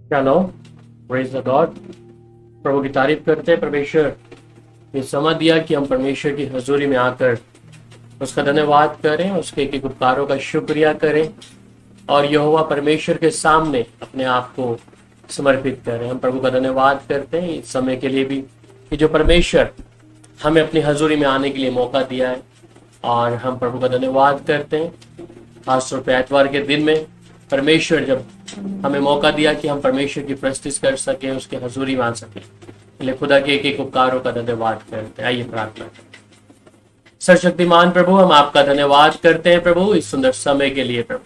चलो, praise the God. प्रभु की तारीफ करते हैं। परमेश्वर ये समय दिया कि हम परमेश्वर की हजूरी में आकर उसका धन्यवाद करें, उसके एक उपकारों का शुक्रिया करें और यहोवा परमेश्वर के सामने अपने आप को समर्पित करें। हम प्रभु का धन्यवाद करते हैं इस समय के लिए भी कि जो परमेश्वर हमें अपनी हजूरी में आने के लिए मौका दिया है, और हम प्रभु का धन्यवाद करते हैं खासतौर पर एतवार के दिन में परमेश्वर जब हमें मौका दिया कि हम परमेश्वर की प्रस्तुति कर सकें, उसके हजूरी में आ सकें। इसलिए खुदा के एक उपकारों का धन्यवाद करते हैं। आइए प्रार्थना करें। सर्वशक्तिमान प्रभु, हम आपका धन्यवाद करते हैं प्रभु इस सुंदर समय के लिए। प्रभु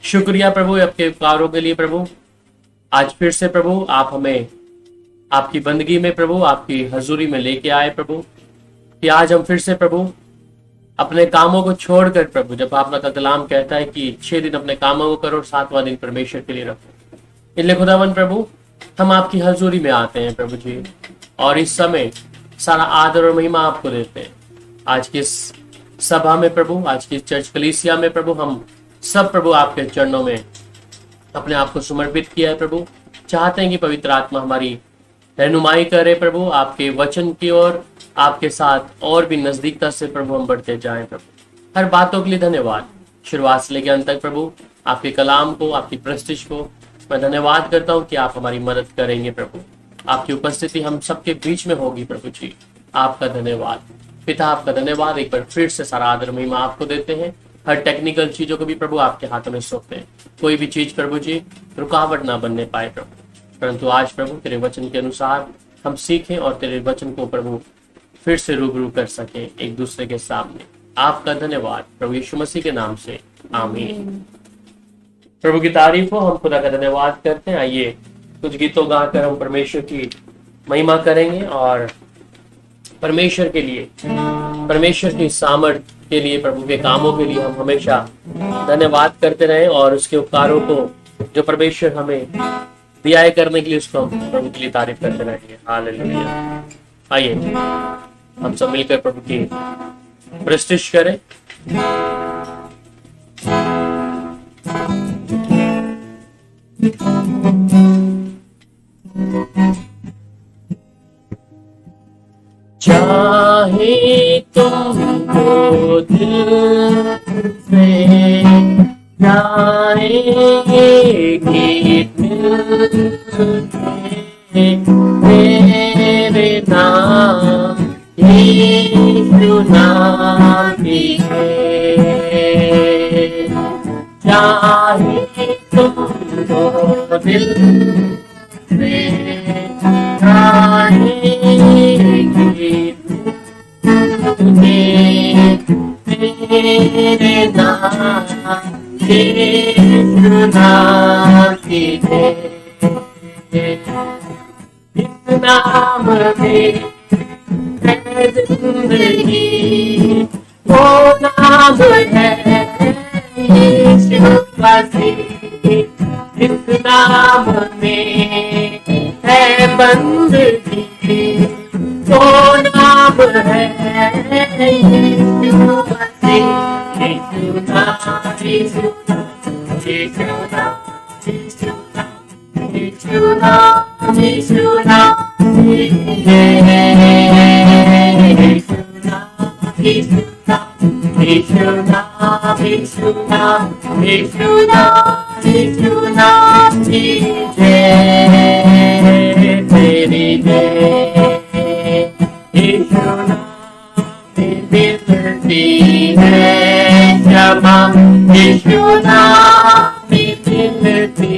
शुक्रिया प्रभु आपके उपकारों के लिए। प्रभु आज फिर से प्रभु आप हमें आपकी बंदगी में प्रभु आपकी हजूरी में लेके आए प्रभु, कि आज हम फिर से प्रभु अपने कामों को छोड़कर प्रभु, जब आपका कलाम कहता है कि 6 दिन अपने कामों को करो और 7वां दिन परमेश्वर के लिए रखो। इसलिए खुदावन प्रभु हम आपकी हजूरी में आते हैं प्रभु जी, और इस समय सारा आदर और महिमा आपको देते हैं। आज की इस सभा में प्रभु, आज की चर्च कलीसिया में प्रभु, हम सब प्रभु आपके चरणों में अपने आप को समर्पित किया है प्रभु। चाहते हैं कि पवित्र आत्मा हमारी रहनुमाई करे प्रभु, आपके वचन की ओर आपके साथ और भी नजदीकता से प्रभु हम बढ़ते जाएं प्रभु। हर बातों के लिए धन्यवाद। शुरुआत से लेकर अंत तक प्रभु आपके कलाम को, आपकी प्रस्तुति को मैं धन्यवाद करता हूं कि आप हमारी मदद करेंगे प्रभु। आपकी उपस्थिति हम सबके बीच में होगी प्रभु जी। आपका धन्यवाद पिता, आपका धन्यवाद। एक बार फिर से सारा आदर महिमा आपको देते हैं। हर टेक्निकल चीजों को भी प्रभु आपके हाथों में सौंपते हैं। कोई भी चीज प्रभु जी रुकावट ना बनने पाए प्रभु, परंतु आज प्रभु तेरे वचन के अनुसार हम सीखें और तेरे वचन को प्रभु फिर से रूबरू कर सके एक दूसरे के सामने। आपका धन्यवाद प्रभु यीशु मसीह के नाम से, आमीन। प्रभु की तारीफ हो। हम खुदा का धन्यवाद करते हैं। आइए कुछ गीतों गाकर हम परमेश्वर की महिमा करेंगे और परमेश्वर के लिए, परमेश्वर की सामर्थ के लिए, प्रभु के कामों के लिए हम हमेशा धन्यवाद करते रहें और उसके उपकारों को जो परमेश्वर हमें दिया है करने के लिए, उसको हम प्रभु के लिए तारीफ करते रहेंगे। हालेलुया। आइए हम सब मिलकर प्रभु की प्रस्तुति करें। चाहे तुमको दिल से गाएंगे गीत मेरे नाम यीशु नाम की है। चाहे तुमको दिल से मेरे नाम यीशु नाम की है। इस नाम में है जिंदगी, वो नाम है यीशु मसीह। इस नाम में है बंदगी, वो नाम है यीशु मसीह। यीशु नाम, यीशु नाम, यीशु नाम, यीशु नाम, यीशु नाम, यीशु नाम, यीशु नाम, यीशु नाम, यीशु नाम, यीशु नाम, यीशु नाम, यीशु नाम की जय, तेरी जय। यीशु नाम मिलती है क्षमा, यीशु नाम मिलती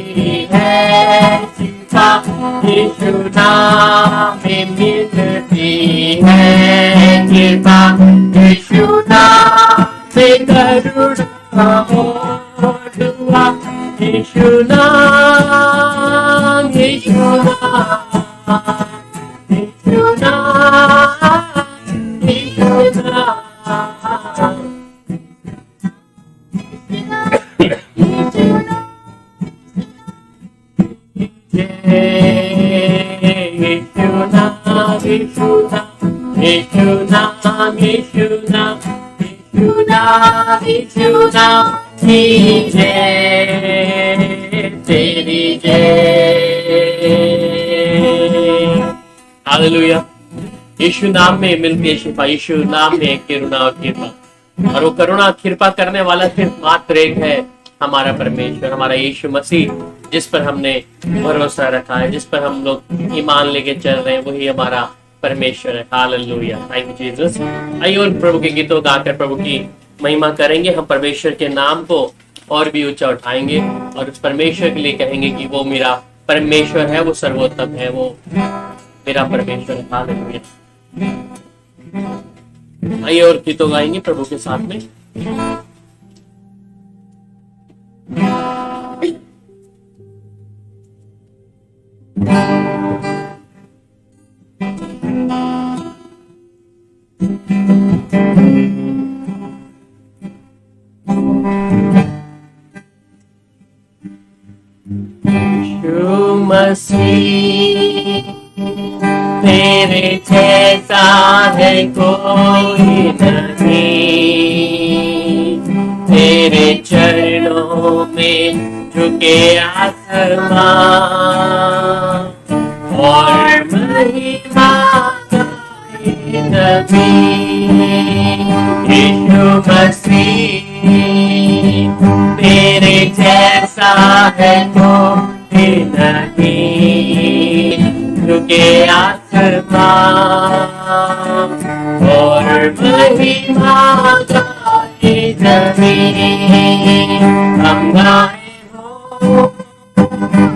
है शिफा, यीशु नाम मिलती है कृपा, यीशु नाम से करुणा और दुआ, यीशु नाम, यीशु नाम, यीशु नाम, यीशु नाम। तेरी जय। हालेलुया। यीशु नाम में मिलती है शिफा, यीशु नाम में करुणा और कृपा। और वो करुणा और कृपा करने वाला सिर्फ मात्र एक है, हमारा परमेश्वर, हमारा यीशु मसीह, जिस पर हमने भरोसा रखा है, जिस पर हम लोग ईमान लेके चल रहे हैं, वही हमारा परमेश्वर है। Hallelujah, thank you Jesus. आइए और प्रभु के गीतों गाकर प्रभु की महिमा करेंगे। हम परमेश्वर के नाम को और भी ऊंचा उठाएंगे और उस परमेश्वर के लिए कहेंगे कि वो मेरा परमेश्वर है, वो सर्वोत्तम है, वो मेरा परमेश्वर है। हालेलुया। आइए और गीतों गाएंगे प्रभु के साथ में। यीशु मसीह तेरे जैसा है कोई नहीं, तेरे चरणों में झुके आसमां और महिमा गाए नबी। यीशु मसीह तेरे जैसा है कोई नहीं, झुके आसमां और महिमा गाए जमीन। हम गाए हो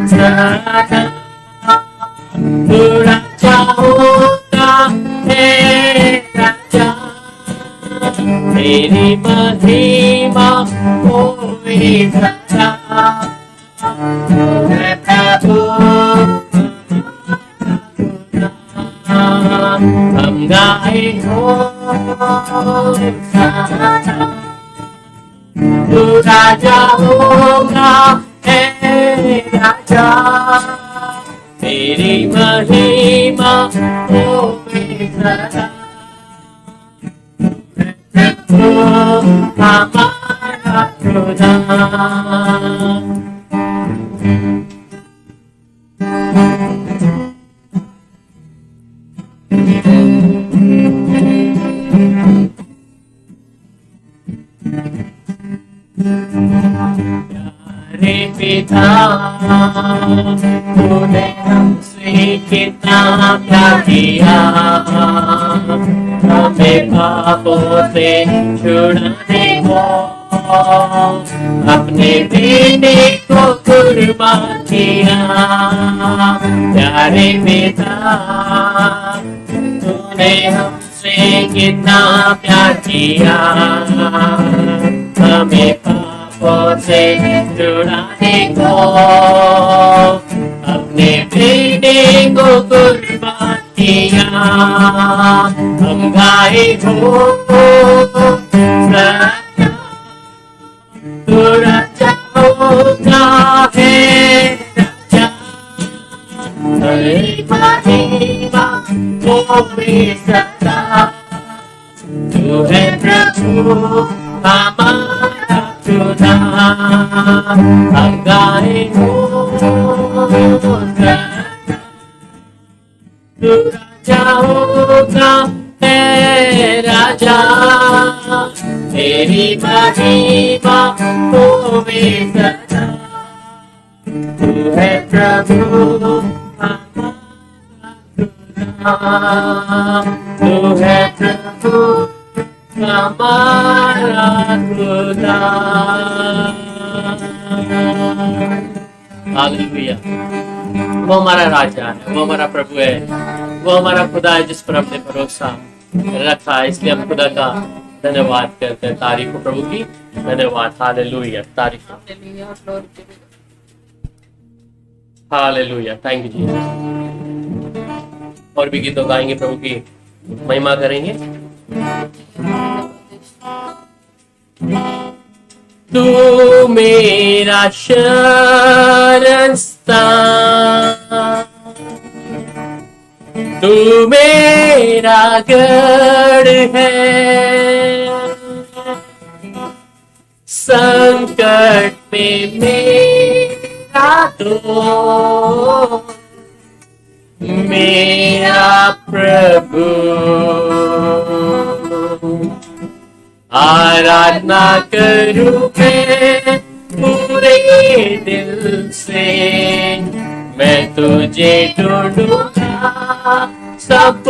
सदा, तू राजा होता है राजा, तेरी महिमा कोई सदा। मैं प्रभु हम गाए हो सदा, तू राजा होगा है राजा, तेरी महिमा होगी सदा। हमारा खुदा प्यारे पिता, तूने हमसे कितना प्यार किया, हमें पापों से छुड़ाने को अपने बेटे को कुर्बान किया। प्यारे पिता, तूने हमसे कितना प्यार किया, हमें पापों से छुड़ाने को अपने बेटे को कुर्बान किया। हम गाए हो सदा, तू राजा होता है राजा, तेरी महिमा होगी सदा। तू है प्रभु हमारा खुदा, हम गाए हो सदा, तू राजा होगा है राजा, तेरी महिमा होगी सदा। तू है प्रभु हमारा खुदा, तू है प्रभु हमारा खुदा। हालेलुया। वो हमारा राजा है, वो हमारा प्रभु है, वो हमारा खुदा है जिस पर हमने भरोसा रखा है। इसलिए हम खुदा का धन्यवाद करते हैं। तारीफ हो प्रभु की, धन्यवाद। हालेलुया, तारीफ। Hallelujah, thank you Jesus. और भी गीतों गाएंगे, प्रभु की महिमा करेंगे। तू मेरा शरण स्थान, तू मेरा गढ़ है, संकट में मेरा तो मेरा प्रभु। आराधना करूं मैं पूरे दिल से, मैं तुझे ढूंढूंगा सब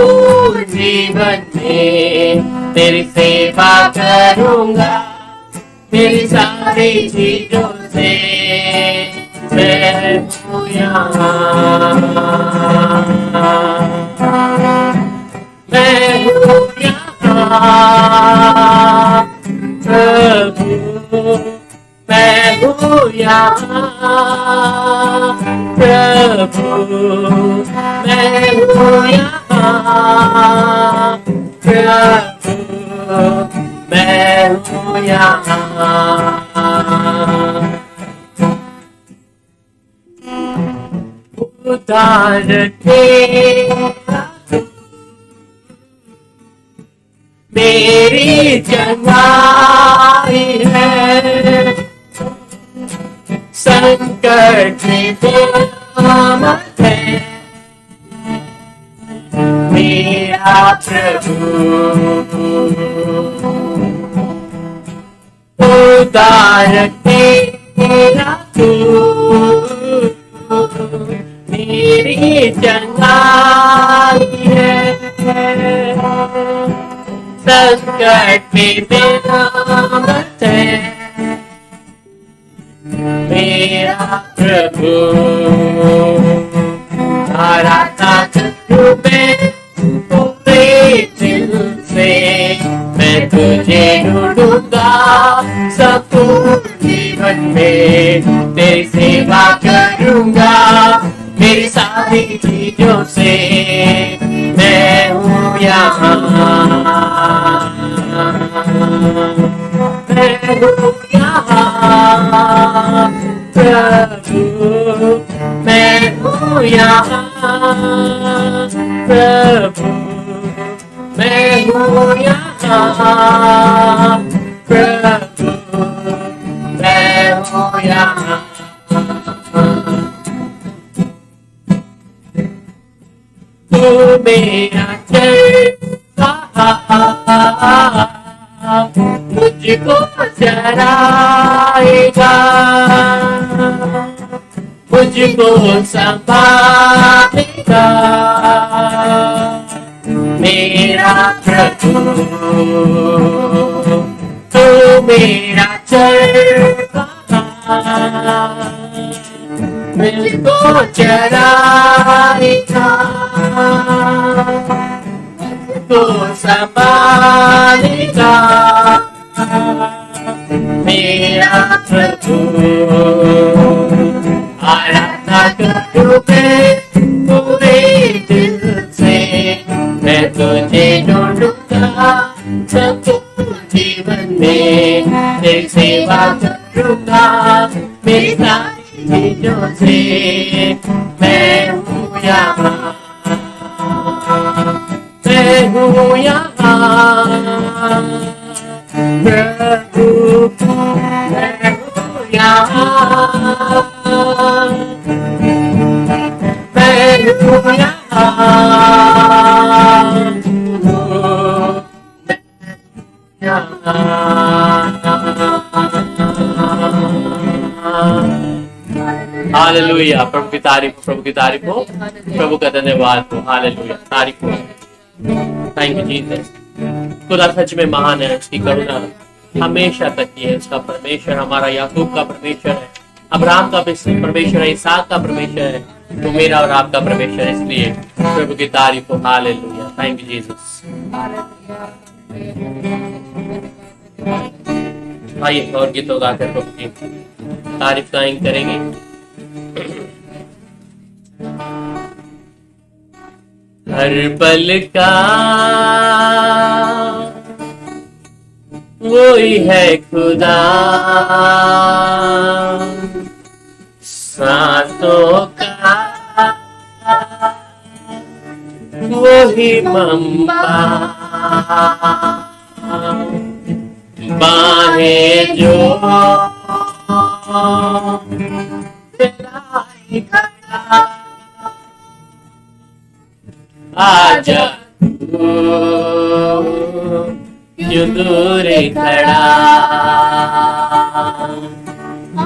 जीवन में, तेरी सेवा करूंगा मेरी सारी चीजों से। मैं हूँ यहाँ, मैं हूँ यहाँ प्रभु, मैं हूँ यहाँ प्रभु, मैं हूँ यहाँ प्रभु, मैं हूँ यहाँ। उतार तेरा मेरी चंगाई है, संकट में तेरा मत है मेरा प्रभु। उतार तेरा तू मेरी चंगाई है, संकट में तेरा मत है मेरा प्रभु। आराधना करूं मैं पूरे दिल से, मैं तुझे ढूंढूंगा सब जीवन में, तेरी सेवा करूंगा मेरी सारी चीजों से। मैं हूँ यहाँ, मैं हूँ यहाँ प्रभु, मैं हूँ यहाँ प्रभु, मैं हूँ यहाँ प्रभु, मैं हूँ यहाँ। तू मेरा चरवाहा मुझको चराएगा, मुझको संभालेगा मेरा प्रभु। तू मेरा चरवाहा मुझको चराएगा, मुझको संभालेगा मेरा प्रभु। आराधना करूं मैं पूरे दिल से, मैं तुझे ढूंढूंगा सब जीवन में, तेरी सेवा करूंगा मेरी सारी चीजों से। मैं हूँ यहाँ, मैं हूँ यहाँ प्रभु, मैं हूँ यहाँ, मैं हूँ यहाँ। हालेलुया। प्रभु की तारीफ, प्रभु की तारीफ हो, प्रभु का धन्यवाद हो। हालेलुया, तारीफ हो। Thank you Jesus. खुदा सच में महान है, उसकी करुणा हमेशा तक की है। उसका परमेश्वर हमारा याकूब का परमेश्वर है, अब्राहम का परमेश्वर है, इसहाक का परमेश्वर है, तो मेरा और आपका परमेश्वर है। इसलिए प्रभु की तारीफ हो। Hallelujah, thank you Jesus. आइए और गीतों गाकर प्रभु की तारीफ करेंगे। हर पल का वही है खुदा, सांसों का वही मंबा, बाहें जो आजा तू क्यों दूर खड़ा,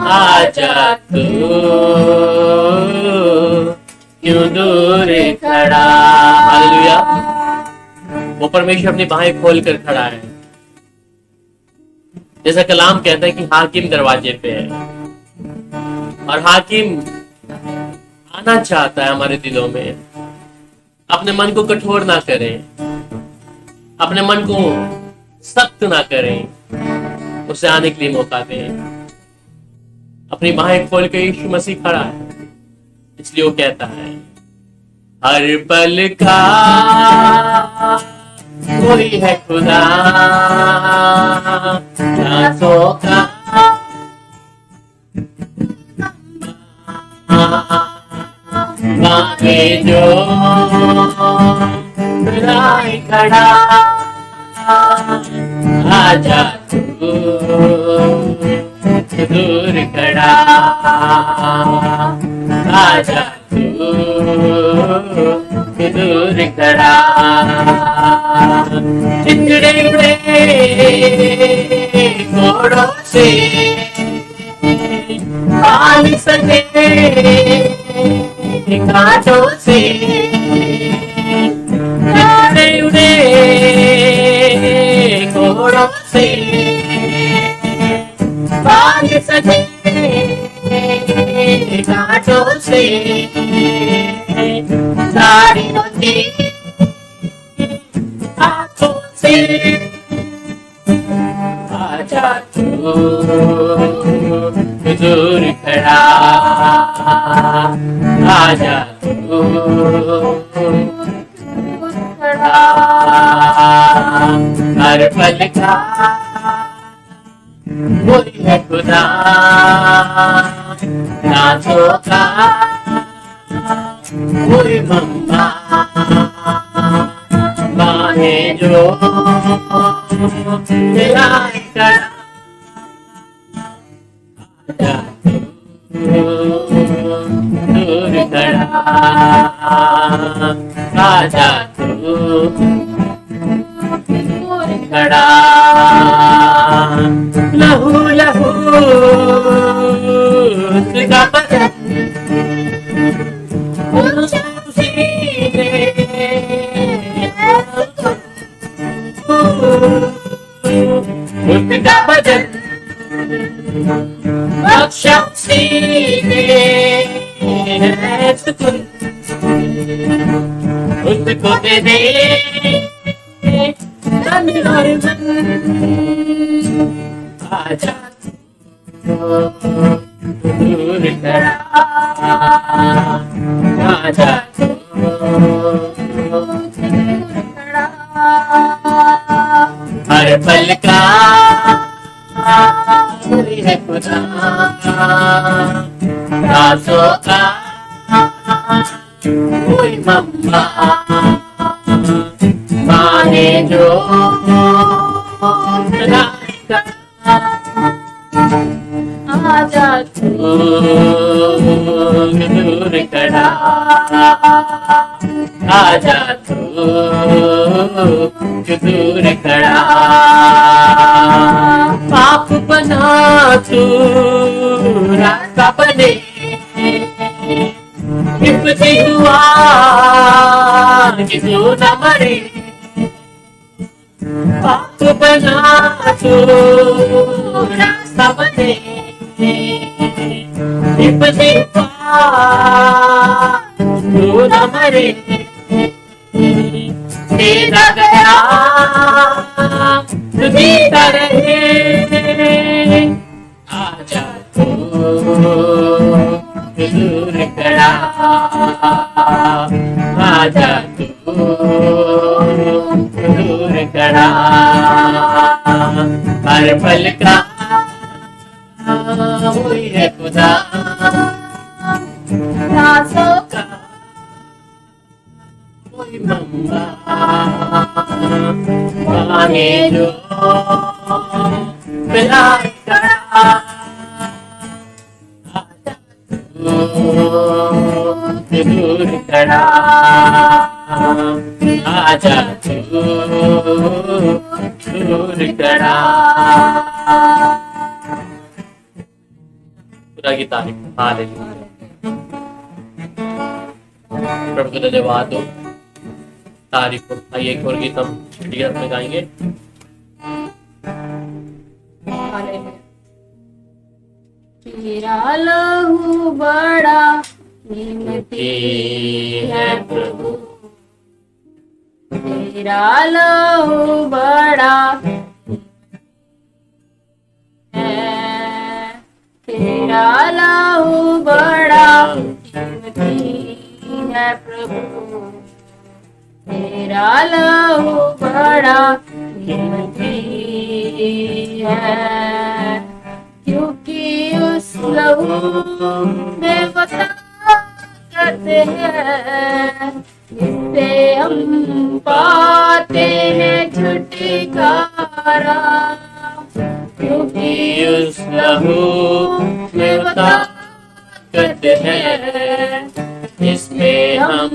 आजा तू क्यों दूर खड़ा। हालेलुया। वो परमेश्वर अपनी बाहें खोल कर खड़ा है। जैसा कलाम कहता है कि हाकिम दरवाजे पे है और हाकिम आना चाहता है हमारे दिलों में। अपने मन को कठोर ना करें, अपने मन को सख्त ना करें, उसे आने के लिए मौका दें। अपनी बाहें खोल के यीशु मसीह खड़ा है, इसलिए वो कहता है हर पल का कोई है खुदा, रातों का मांगे जो बुलाए खड़ा, आजा तू दूर खड़ा, आजा तू दूर खड़ा। चिंगड़े उड़े घोड़ों से पाल सके कांटों से, चिंगड़े उड़े घोड़ों से पाल सके कांटों से, सारी होती आंखों से, आजा तू दूर खड़ा, आजा तू खड़ा। हर पल का कोई है खुदा, रातों का कोई मम्मा, बाहें जो मिलाए खड़ा, आजा तू दूर खड़ा, आजा तू दूर खड़ा। लहू लहू का बदन उसका बदन बख्शी है सुकून, उसको दे दे तन और मन, आजा दूर खड़ा, आजा खड़ा। हर पल का कोई है खुदा, रातों का कोई मम्मा, बाहें जो आजा तू दूर खड़ा, आजा तू दूर खड़ा। पाप बना तू रास्ता बने, हिम्मती हुआ कि तू न मरे, पाप बना तू रास्ता बने, हिम्मती हुआ तू न मरे, तेरा गया तू जीता रहे, आजा तू दूर खड़ा, आजा तू दूर खड़ा। हर पल का कोई है खुदा, रातों का कोई मम्मा, बाहें जो मिलाए खड़ा, दूर खड़ा, आजा तू दूर करा। खुदा की तारीफ। हालेलुया। प्रभु को धन्यवाद दो, तारीफ हो। आइए एक और गीत हम स्टूडियो में गाएंगे। तेरा लहू बड़ा कीमती है प्रभु, तेरा लहू बड़ा है, तेरा लहू बड़ा कीमती है प्रभु, तेरा लहू बड़ा कीमती है, क्योंकि उस लहू में बता करते हैं, इससे हम पाते हैं छुटकारा, क्योंकि उस लहू में बता करते हैं, इसमें हम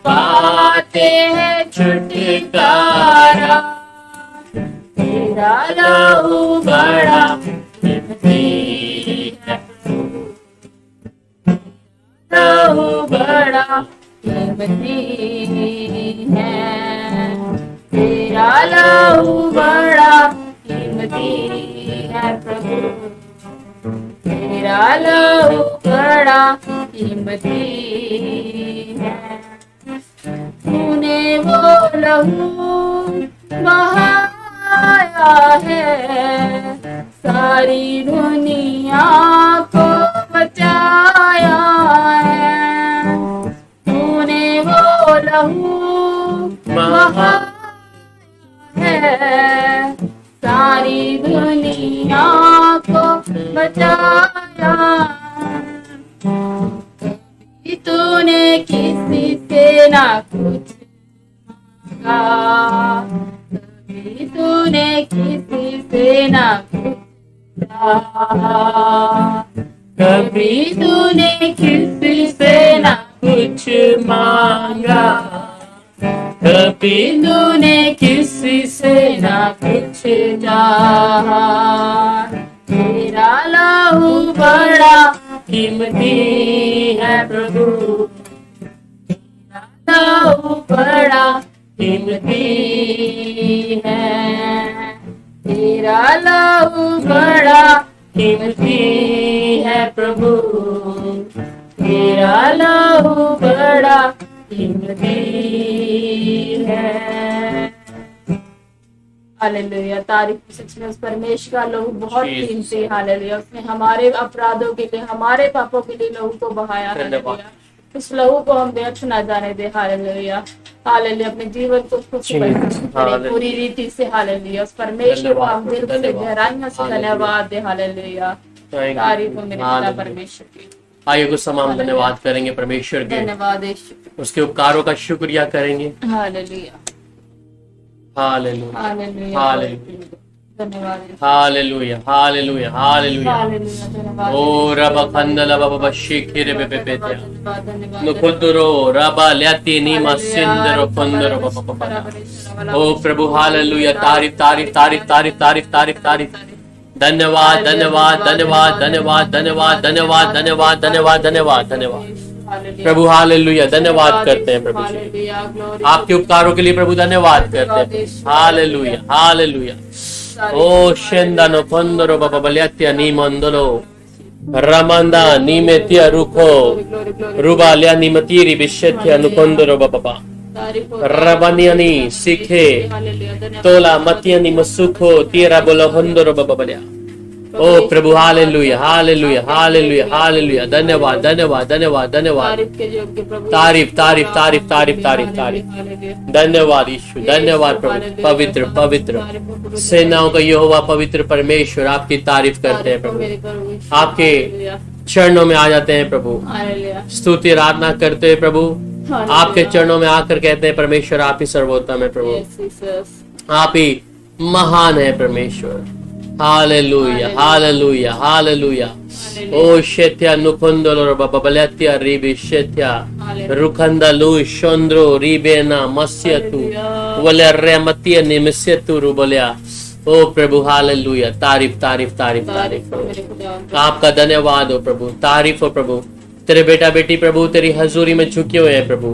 पाते हैं छुटकारा, तेरा लहू बड़ा कीमती है, लहू बड़ा कीमती है, तेरा लहू बड़ा कीमती है प्रभु, तेरा लहू बड़ा कीमती है, तूने वो लहू बहाया है, सारी दुनिया को बचाया है, तूने वो लहू बहाया है, सारी दुनिया को बचाया, कभी तूने किसी से ना कुछ मांगा, कभी तूने किसी से ना कुछ मांगा, कभी तूने किसी से ना कुछ मांगा, कभी तूने किसी से ना कुछ चाहा, तेरा लहू बड़ा कीमती है प्रभु, तेरा लहू बड़ा कीमती है, तेरा लहू बड़ा कीमती है प्रभु, तेरा लहू बड़ा कीमती है। हालेलुया। तारीफ सच में उस परमेश्वर का लहू बहुत कीमती है। हालेलुया। उसने हमारे अपराधों के लिए, हमारे पापों के लिए लहू को बहाया। हालेलुया। उस लहू को हम व्यर्थ ना जाने दे। हालेलुया। हालेलुया। अपने जीवन को पूरी रीति से। हालेलुया। उस परमेश्वर को हम दिल से गहराइयों से धन्यवाद दे। हालेलुया। तारीफ हो मेरे पिता परमेश्वर की। आइए कुछ समय हम धन्यवाद करेंगे परमेश्वर के, धन्यवाद उसके उपकारों का शुक्रिया करेंगे। हालेलुया। हालेलुया। हालेलुया। हालेलुया। धन्यवाद। हालेलुया। हालेलुया। हालेलुया। हालेलुया। ओ रबा खंदला बाबा शिखिरे बेबेते धन्यवाद। नुकुदरो रबा ल्याति नीमा सिंदरो पंदरो बाबा। ओ प्रभु हालेलुया। तारीफ तारीफ तारीफ तारीफ तारीफ तारीफ तारीफ। धन्यवाद धन्यवाद धन्यवाद धन्यवाद धन्यवाद धन्यवाद धन्यवाद धन्यवाद धन्यवाद धन्यवाद प्रभु। हालेलुया। धन्यवाद करते हैं प्रभु जी, आपके उपकारों के लिए प्रभु धन्यवाद करते हैं। हालेलुया। हालेलुया। ओ शेंदानो पंदरो बाबा बल्यात्या नी मंदलो रमंदा नीमेत्या रुखो रुबाल्या निमतीरी बिशेत्या नुपंदरो बाबा रबनियनी सीखे तोला मतियनी मसुखो तेरा बोलो हंदरो बाबा बल्या। ओ प्रभु हालेलुया। हालेलुया। हालेलुया। हालेलुया। धन्यवाद धन्यवाद धन्यवाद धन्यवाद। तारीफ तारीफ तारीफ तारीफ तारीफ तारीफ। धन्यवाद यीशु। धन्यवाद प्रभु। पवित्र पवित्र सेनाओं का यहोवा पवित्र परमेश्वर आपकी तारीफ करते हैं प्रभु, आपके चरणों में आ जाते हैं प्रभु, स्तुति आराधना करते हैं प्रभु, आपके चरणों में आकर कहते हैं परमेश्वर आप ही सर्वोत्तम है प्रभु, आप ही महान है परमेश्वर। Hallelujah, hallelujah, hallelujah. Oh, Shetya Nukondolo Babaletya Ribi Shetya Rukanda Lu Shondro Ribena Masyatu Valerematia Nimisetu Rubalya. Oh प्रभु हालेलुया, तारीफ तारीफ तारीफ तारीफ। आपका धन्यवाद हो प्रभु, तारीफ हो प्रभु। तेरे बेटा बेटी प्रभु तेरी हजूरी में झुके हुए हैं प्रभु।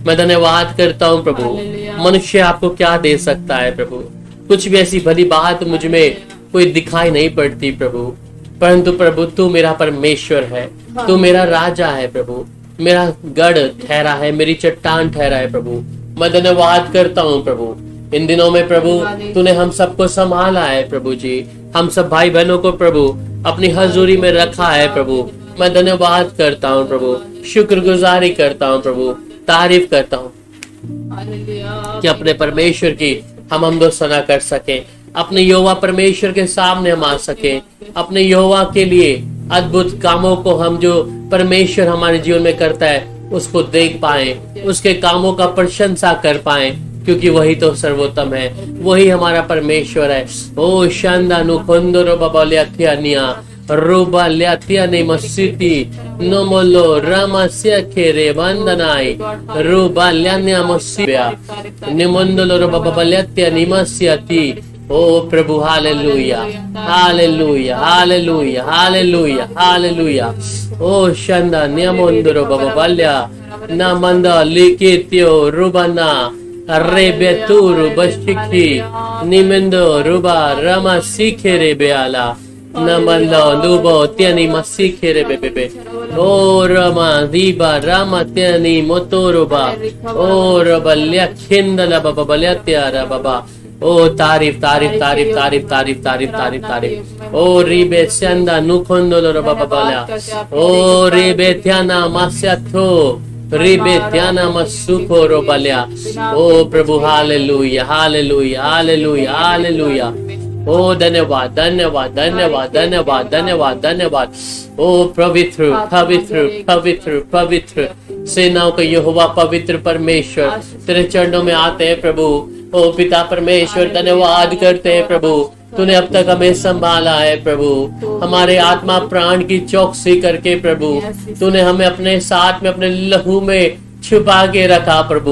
मैं धन्यवाद करता हूँ प्रभु। मनुष्य आपको क्या दे सकता है प्रभु? कुछ भी ऐसी भली बात मुझ में कोई दिखाई नहीं पड़ती प्रभु, परंतु प्रभु तू मेरा परमेश्वर है, तू मेरा राजा है प्रभु, मेरा गढ़ ठहरा है, मेरी चट्टान ठहरा है प्रभु। मैं धन्यवाद करता हूँ प्रभु। इन दिनों में प्रभु तूने हम सबको संभाला है प्रभु जी, हम सब भाई बहनों को प्रभु अपनी हजूरी में रखा है प्रभु। मैं धन्यवाद करता हूँ प्रभु, शुक्रगुजारी करता हूँ प्रभु, तारीफ करता हूँ कि अपने परमेश्वर की हम हमदोसना कर सके, अपने यहोवा परमेश्वर के सामने हम आ सके, अपने यहोवा के लिए अद्भुत कामों को हम जो परमेश्वर हमारे जीवन में करता है उसको देख पाए, उसके कामों का प्रशंसा कर पाए, क्योंकि वही तो सर्वोत्तम है, वही हमारा परमेश्वर है। ओ शांदा नुखंदरो बाबाल्याथियानिया रूबा ल्याथियाने मस्सिति नोमोलो रामस्य खेरे वंदनाई रूबा ल्यान्या मस्सिया निमंदलो बाबाल्याथियानी मस्सियाति। ओ प्रभु hallelujah, hallelujah, hallelujah, hallelujah, hallelujah. ओ शांदा नियमंदरो बाबाल्या नामंदा लिखित्यो रूबना Rebeturu bashiki nimendo ruba rama sikere beala namanda lubo tiani masikere bebebe o rama diba rama tiani motoruba o rabalya khindala baba balyatya baba o तारीफ तारीफ तारीफ तारीफ तारीफ तारीफ तारीफ तारीफ ओ रिबे senda nukondolo baba balya o ribe tiana masyatho रिबेत्याना मसुको रोबल्या। ओ प्रभु हालेलुया, हालेलुया, हालेलुया, हालेलुया। ओ धन्यवाद, धन्यवाद, धन्यवाद, धन्यवाद, धन्यवाद, धन्यवाद। ओ पवित्र पवित्र पवित्र पवित्र सेनाओं का यहोवा पवित्र परमेश्वर तेरे चरणों में आते हैं प्रभु। ओ पिता परमेश्वर धन्यवाद करते हैं प्रभु, तूने अब तक हमें संभाला है प्रभु, हमारे आत्मा प्राण की चौकसी करके प्रभु तूने हमें अपने साथ में अपने लहू में छुपा के रखा प्रभु।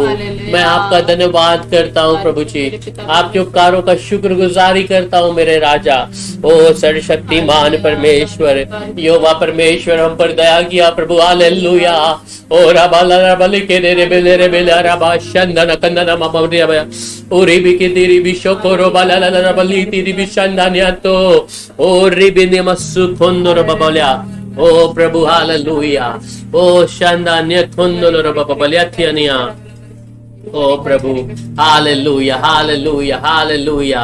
मैं आपका धन्यवाद करता हूँ प्रभु जी, आपके उपकारों का शुक्रगुजारी करता हूँ मेरे राजा। ओ सर्वशक्तिमान परमेश्वर यहोवा परमेश्वर हम पर दया किया प्रभु। हालेलुया। ओ रबाला रबली के रे बेले रे बेले रबा शंदन कंदन ममरिया ओरी भी के तेरी भी शोकोरो बाला ला रबली तेरी भी शंदनिया तो ओ रिबि ने मसु फोंदो रबबल्या। ओ प्रभु हालेलुया। ओ शंदन्य थोंदो रबबल्याथियानिया। ओ प्रभु हालेलुया, हालेलुया, हालेलुया।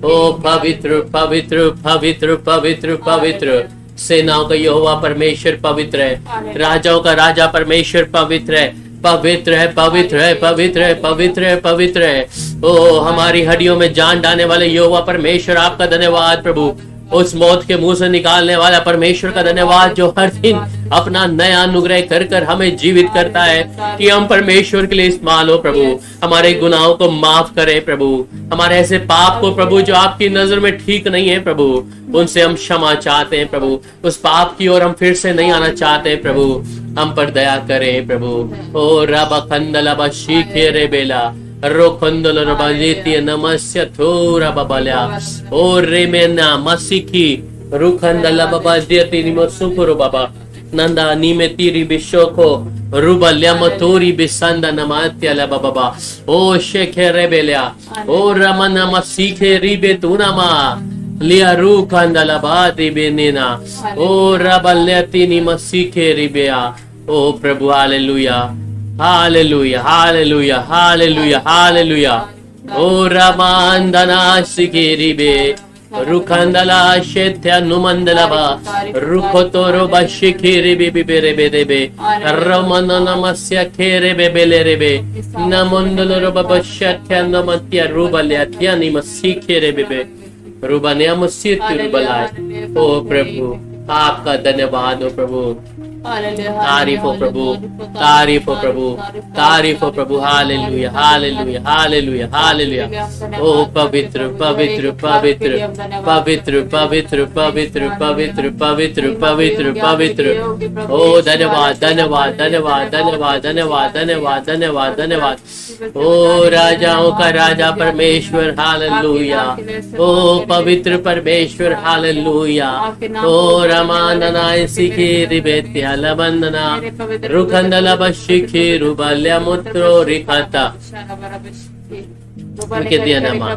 ओ पवित्र पवित्र पवित्र पवित्र पवित्र सेनाओं का यहोवा परमेश्वर पवित्र है, राजाओं का राजा परमेश्वर पवित्र है, पवित्र है, पवित्र है, पवित्र है, पवित्र है, पवित्र है। ओ हमारी हड्डियों में जान डालने वाले यहोवा परमेश्वर आपका धन्यवाद प्रभु। उस मौत के मुंह से निकालने वाला परमेश्वर का धन्यवाद जो हर दिन अपना नया अनुग्रह कर कर हमें जीवित करता है कि हम परमेश्वर के लिए इस्तेमाल हो प्रभु। हमारे गुनाहों को माफ करें प्रभु, हमारे ऐसे पाप को प्रभु जो आपकी नजर में ठीक नहीं है प्रभु उनसे हम क्षमा चाहते हैं प्रभु। उस पाप की ओर हम फिर से नहीं आना चाहते हैं प्रभु, हम पर दया करें प्रभु। ओ रबा खंदला शीखे रे बेला रोखंदल रबाजेती नमस्य थोरा बबल्या ओ रेमेना मसिकी रुखंदला बाबा देती निमसुकुरो बाबा नंदा नीमे तीरी बिशोको रुबल्या मतोरी बिसंदा नमात्याला बाबा ओ शेखे रेबेल्या ओ रमना मसिखे रिबे तुनामा लिया रुखंदला बादी बेनेना ओ रबल्याती निमसिखे रिबेया। ओ प्रभु hallelujah, hallelujah, hallelujah, hallelujah, hallelujah. ओ रमांदना सिकेरिबे रुखंदला शेत्या नुमंदलाबा रुखोतोरो बशिखिरिबे बिबेरेबे देबे रमन नमस्य खेरेबे बेलेरेबे नमंदलो बबशत्या नमत्या रुबल्यात्या निमसिखेरेबे रुबन्या मसित्य रुबलाय। ओ प्रभु आपका धन्यवाद हो प्रभु, तारीफ हो प्रभु, तारीफ हो प्रभु, तारीफ हो प्रभु। Hallelujah, hallelujah, hallelujah, hallelujah. ओ पवित्र पवित्र पवित्र पवित्र पवित्र पवित्र पवित्र पवित्र पवित्र पवित्र। ओ धन्यवाद धन्यवाद धन्यवाद धन्यवाद धन्यवाद धन्यवाद धन्यवाद धन्यवाद। ओ राजाओं का राजा परमेश्वर, हालेलुया। ओ पवित्र परमेश्वर, हालेलुया। ओ रमाननाय सिखी रिबेत्या लबंदना रुखंदला बशिखी रुबल्या मुत्रो रिखाता के नमा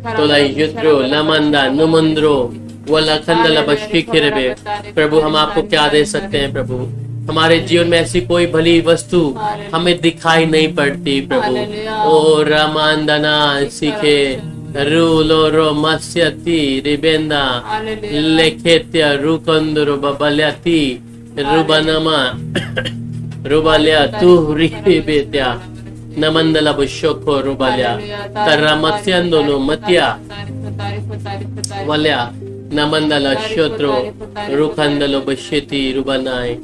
तोला युत्रो लमंदा नुमंद्रो वलखंदला बशिखी रिबे। प्रभु हम आपको क्या दे सकते हैं प्रभु? हमारे जीवन में ऐसी कोई भली वस्तु हमें दिखाई नहीं पड़ती प्रभु। ओ रमांदना सीखे रूलो मस्यति रिबेंदा लेखेत्य रुकंदरो बबल्याति रुबनमा रुबल्या तू रिबेत्या नमंदला बुशोको रुबल्या तरमत्स्यंदोनो मत्या वल्या नमंदला शोत्रो रुखंदलो बशेति रुबनाय।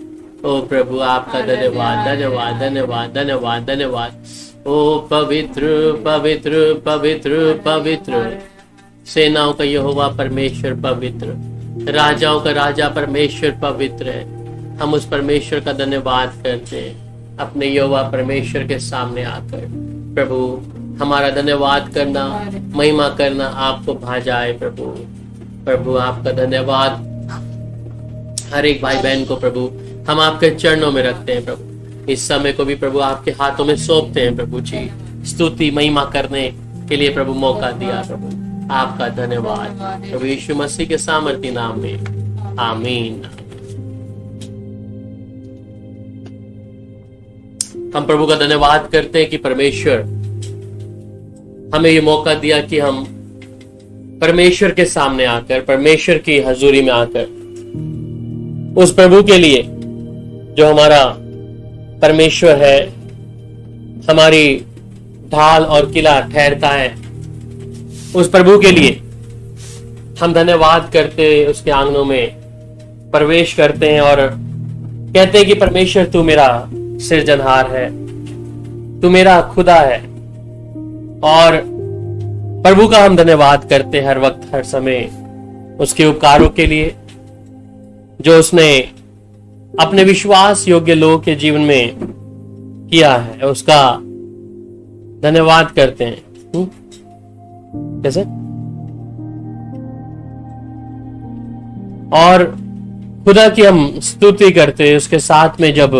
ओ प्रभु आपका धन्यवाद धन्यवाद धन्यवाद धन्यवाद धन्यवाद। ओ पवित्र पवित्र पवित्र पवित्र, सेनाओं का यहोवा परमेश्वर पवित्र, राजाओं का राजा परमेश्वर पवित्र है। हम उस परमेश्वर का धन्यवाद करते हैं अपने यहोवा परमेश्वर के सामने आकर। प्रभु हमारा धन्यवाद करना, महिमा करना आपको भा जाए प्रभु। प्रभु आपका धन्यवाद हर एक भाई बहन को प्रभु हम आपके चरणों में रखते हैं प्रभु। इस समय को भी प्रभु आपके हाथों में सौंपते हैं प्रभु जी। स्तुति महिमा करने के लिए प्रभु मौका दिया प्रभु, आपका धन्यवाद प्रभु यीशु मसीह के सामर्थी नाम में, आमीन। हम प्रभु का धन्यवाद करते हैं कि परमेश्वर हमें ये मौका दिया कि हम परमेश्वर के सामने आकर, परमेश्वर की हजूरी में आकर उस प्रभु के लिए जो हमारा परमेश्वर है, हमारी ढाल और किला ठहरता है, उस प्रभु के लिए हम धन्यवाद करते उसके आंगनों में प्रवेश करते हैं और कहते हैं कि परमेश्वर तू मेरा सृजनहार है, तू मेरा खुदा है। और प्रभु का हम धन्यवाद करते हैं हर वक्त हर समय उसके उपकारों के लिए जो उसने अपने विश्वास योग्य लोगों के जीवन में किया है, उसका धन्यवाद करते हैं। कैसे? और खुदा की हम स्तुति करते हैं। उसके साथ में जब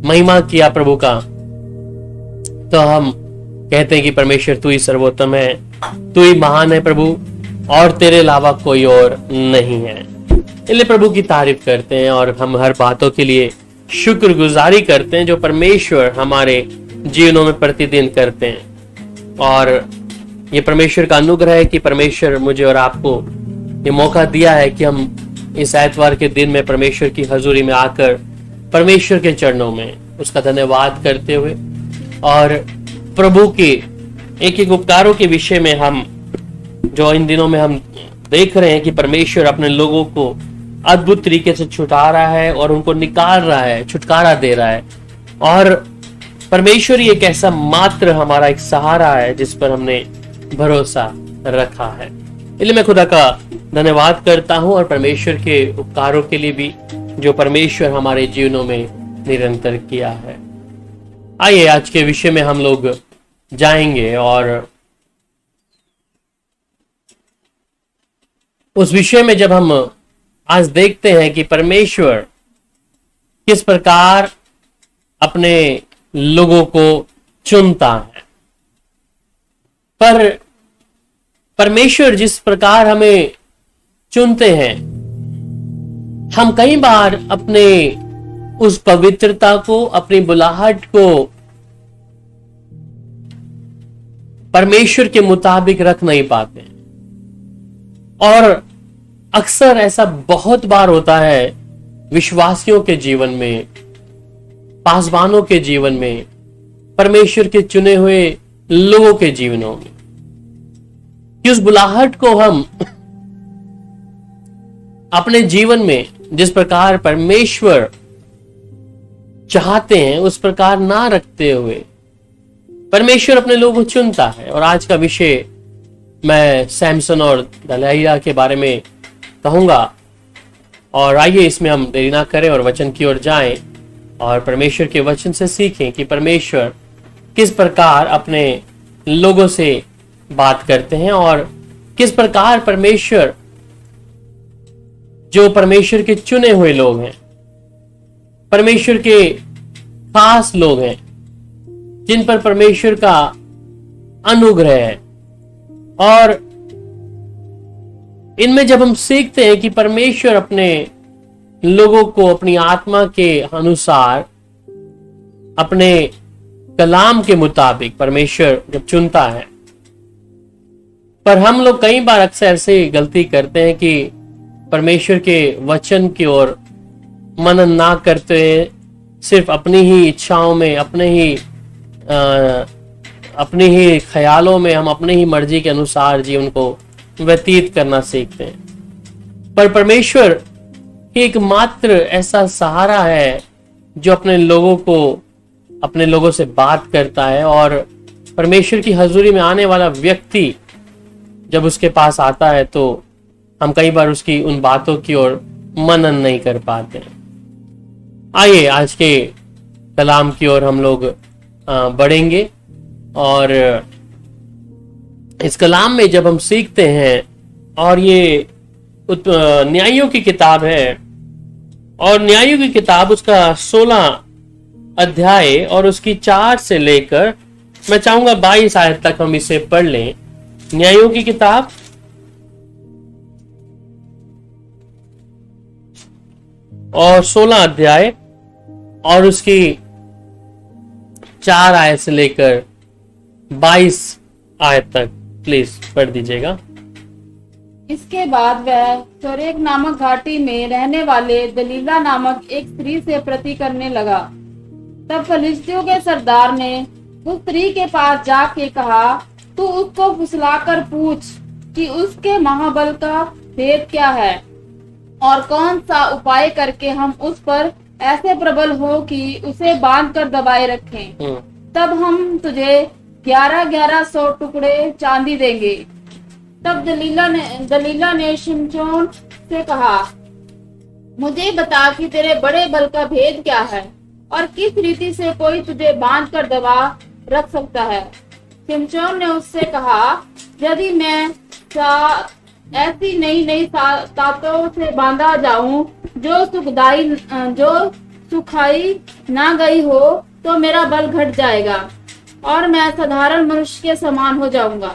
महिमा किया प्रभु का, तो हम कहते हैं कि परमेश्वर तू ही सर्वोत्तम है, तू ही महान है प्रभु, और तेरे अलावा कोई और नहीं है। इसलिए प्रभु की तारीफ करते हैं और हम हर बातों के लिए शुक्रगुजारी करते हैं जो परमेश्वर हमारे जीवनों में प्रतिदिन करते हैं। और ये परमेश्वर का अनुग्रह है कि परमेश्वर मुझे और आपको ये मौका दिया है कि हम इस एतवार के दिन में परमेश्वर की हजूरी में आकर परमेश्वर के चरणों में उसका धन्यवाद करते हुए और प्रभु के एक एक उपकारों के विषय में हम जो इन दिनों में हम देख रहे हैं कि परमेश्वर अपने लोगों को अद्भुत तरीके से छुटा रहा है और उनको निकाल रहा है, छुटकारा दे रहा है। और परमेश्वर ही एक ऐसा मात्र हमारा एक सहारा है जिस पर हमने भरोसा रखा है। इसलिए मैं खुदा का धन्यवाद करता हूं और परमेश्वर के उपकारों के लिए भी जो परमेश्वर हमारे जीवनों में निरंतर किया है। आइए आज के विषय में हम लोग जाएंगे और उस विषय में जब हम आज देखते हैं कि परमेश्वर किस प्रकार अपने लोगों को चुनता है, पर परमेश्वर जिस प्रकार हमें चुनते हैं, हम कई बार अपने उस पवित्रता को, अपनी बुलाहट को परमेश्वर के मुताबिक रख नहीं पाते। और अक्सर ऐसा बहुत बार होता है विश्वासियों के जीवन में, पासवानों के जीवन में, परमेश्वर के चुने हुए लोगों के जीवनों में, कि उस बुलाहट को हम अपने जीवन में जिस प्रकार परमेश्वर चाहते हैं उस प्रकार ना रखते हुए परमेश्वर अपने लोगों को चुनता है। और आज का विषय मैं सैमसन और दलाइला के बारे में कहूंगा। और आइए इसमें हम देरी ना करें और वचन की ओर जाएं और परमेश्वर के वचन से सीखें कि परमेश्वर किस प्रकार अपने लोगों से बात करते हैं और किस प्रकार परमेश्वर, जो परमेश्वर के चुने हुए लोग हैं, परमेश्वर के खास लोग हैं, जिन पर परमेश्वर का अनुग्रह है, और इनमें जब हम सीखते हैं कि परमेश्वर अपने लोगों को अपनी आत्मा के अनुसार, अपने कलाम के मुताबिक परमेश्वर जब चुनता है, पर हम लोग कई बार अक्सर ऐसे गलती करते हैं कि परमेश्वर के वचन की ओर मनन ना करते हुए सिर्फ अपनी ही इच्छाओं में, अपने ही ख्यालों में हम अपने ही मर्जी के अनुसार जीवन को व्यतीत करना सीखते हैं। पर परमेश्वर एकमात्र ऐसा सहारा है जो अपने लोगों से बात करता है। और परमेश्वर की हजूरी में आने वाला व्यक्ति जब उसके पास आता है तो हम कई बार उसकी उन बातों की ओर मनन नहीं कर पाते। आइए आज के कलाम की ओर हम लोग बढ़ेंगे और इस कलाम में जब हम सीखते हैं, और ये न्यायों की किताब है, और न्यायों की किताब उसका 16 अध्याय और उसकी 4 से लेकर मैं चाहूंगा 22 आयत तक हम इसे पढ़ लें। न्यायों की किताब और 16 अध्याय और उसकी 4 आयत से लेकर 22 आयत तक प्लीज पढ़ दीजिएगा। इसके बाद वह सोरेक नामक घाटी में रहने वाले दलीला नामक एक स्त्री से प्रति करने लगा। तब फलिस्तियों के सरदार ने उस स्त्री के पास जाके कहा, तू उसको फुसलाकर पूछ कि उसके महाबल का भेद क्या है और कौन सा उपाय करके हम उस पर ऐसे प्रबल हो कि उसे बांध कर दबाए रखें। तब हम तुझे 1100 टुकड़े चांदी देंगे। तब दलीला ने शिमशोन से कहा, मुझे बता कि तेरे बड़े बल का भेद क्या है और किस रीति से कोई तुझे बांध कर दबा रख सकता है। शिमशोन ने उससे कहा, यदि मैं ऐसी नई ताकतों से बांधा जाऊं जो सुखाई ना गई हो तो मेरा बल घट जाएगा और मैं साधारण मनुष्य के समान हो जाऊंगा।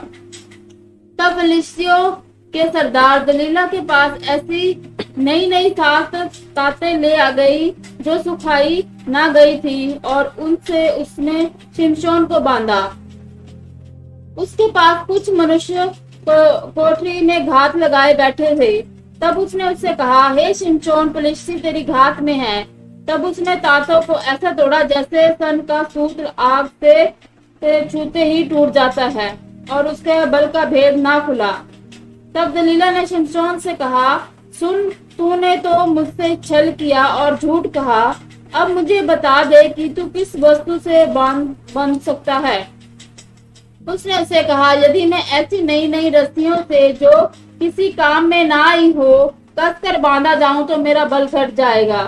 तब फिलिस्तियों के सरदार दलीला के पास ऐसी नई ताकतें ले आ गई जो सुखाई ना गई थी और उनसे उसने शिमशोन को बांधा। उसके पास कुछ मनुष्य कोठरी में घात लगाए बैठे थे। तब उसने उससे कहा, हे शिमशोन, फिलिस्ती तेरी घात में है। तब उसने तातों को ऐसा तोड़ा जैसे सन का सूत्र आग से छूते ही टूट जाता है और उसके बल का भेद ना खुला। तब दलीला ने शिमशोन से कहा, सुन, तूने तो मुझसे छल किया और झूठ कहा। अब मुझे बता दे कि तू किस वस्तु से बंध सकता है। उसने उसे कहा, यदि मैं ऐसी नई रस्सियों से जो किसी काम में ना आई हो कसकर बांधा जाऊं तो मेरा बल घट जाएगा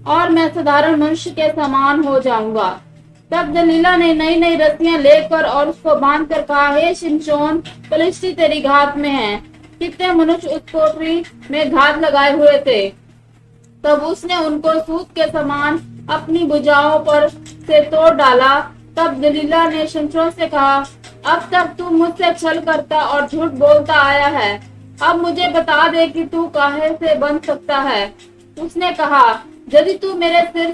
और मैं साधारण मनुष्य के समान हो जाऊंगा। तब दलीला ने नई रस्सियां लेकर और उसको बांध कर कहा, हे शिमशोन, फिलिस्ती तेरी घात में है। कितने मनुष्य उस कोठरी में घात लगाए हुए थे। तब उसने उनको सूत के समान अपनी भुजाओं पर से तोड़ डाला। तब दलीला ने शिमशोन से कहा, अब तक तू मुझसे छल करता और झूठ बोलता आया है। अब मुझे बता दे कि तू काहे से बंध सकता है। उसने कहा, यदि तू मेरे सिर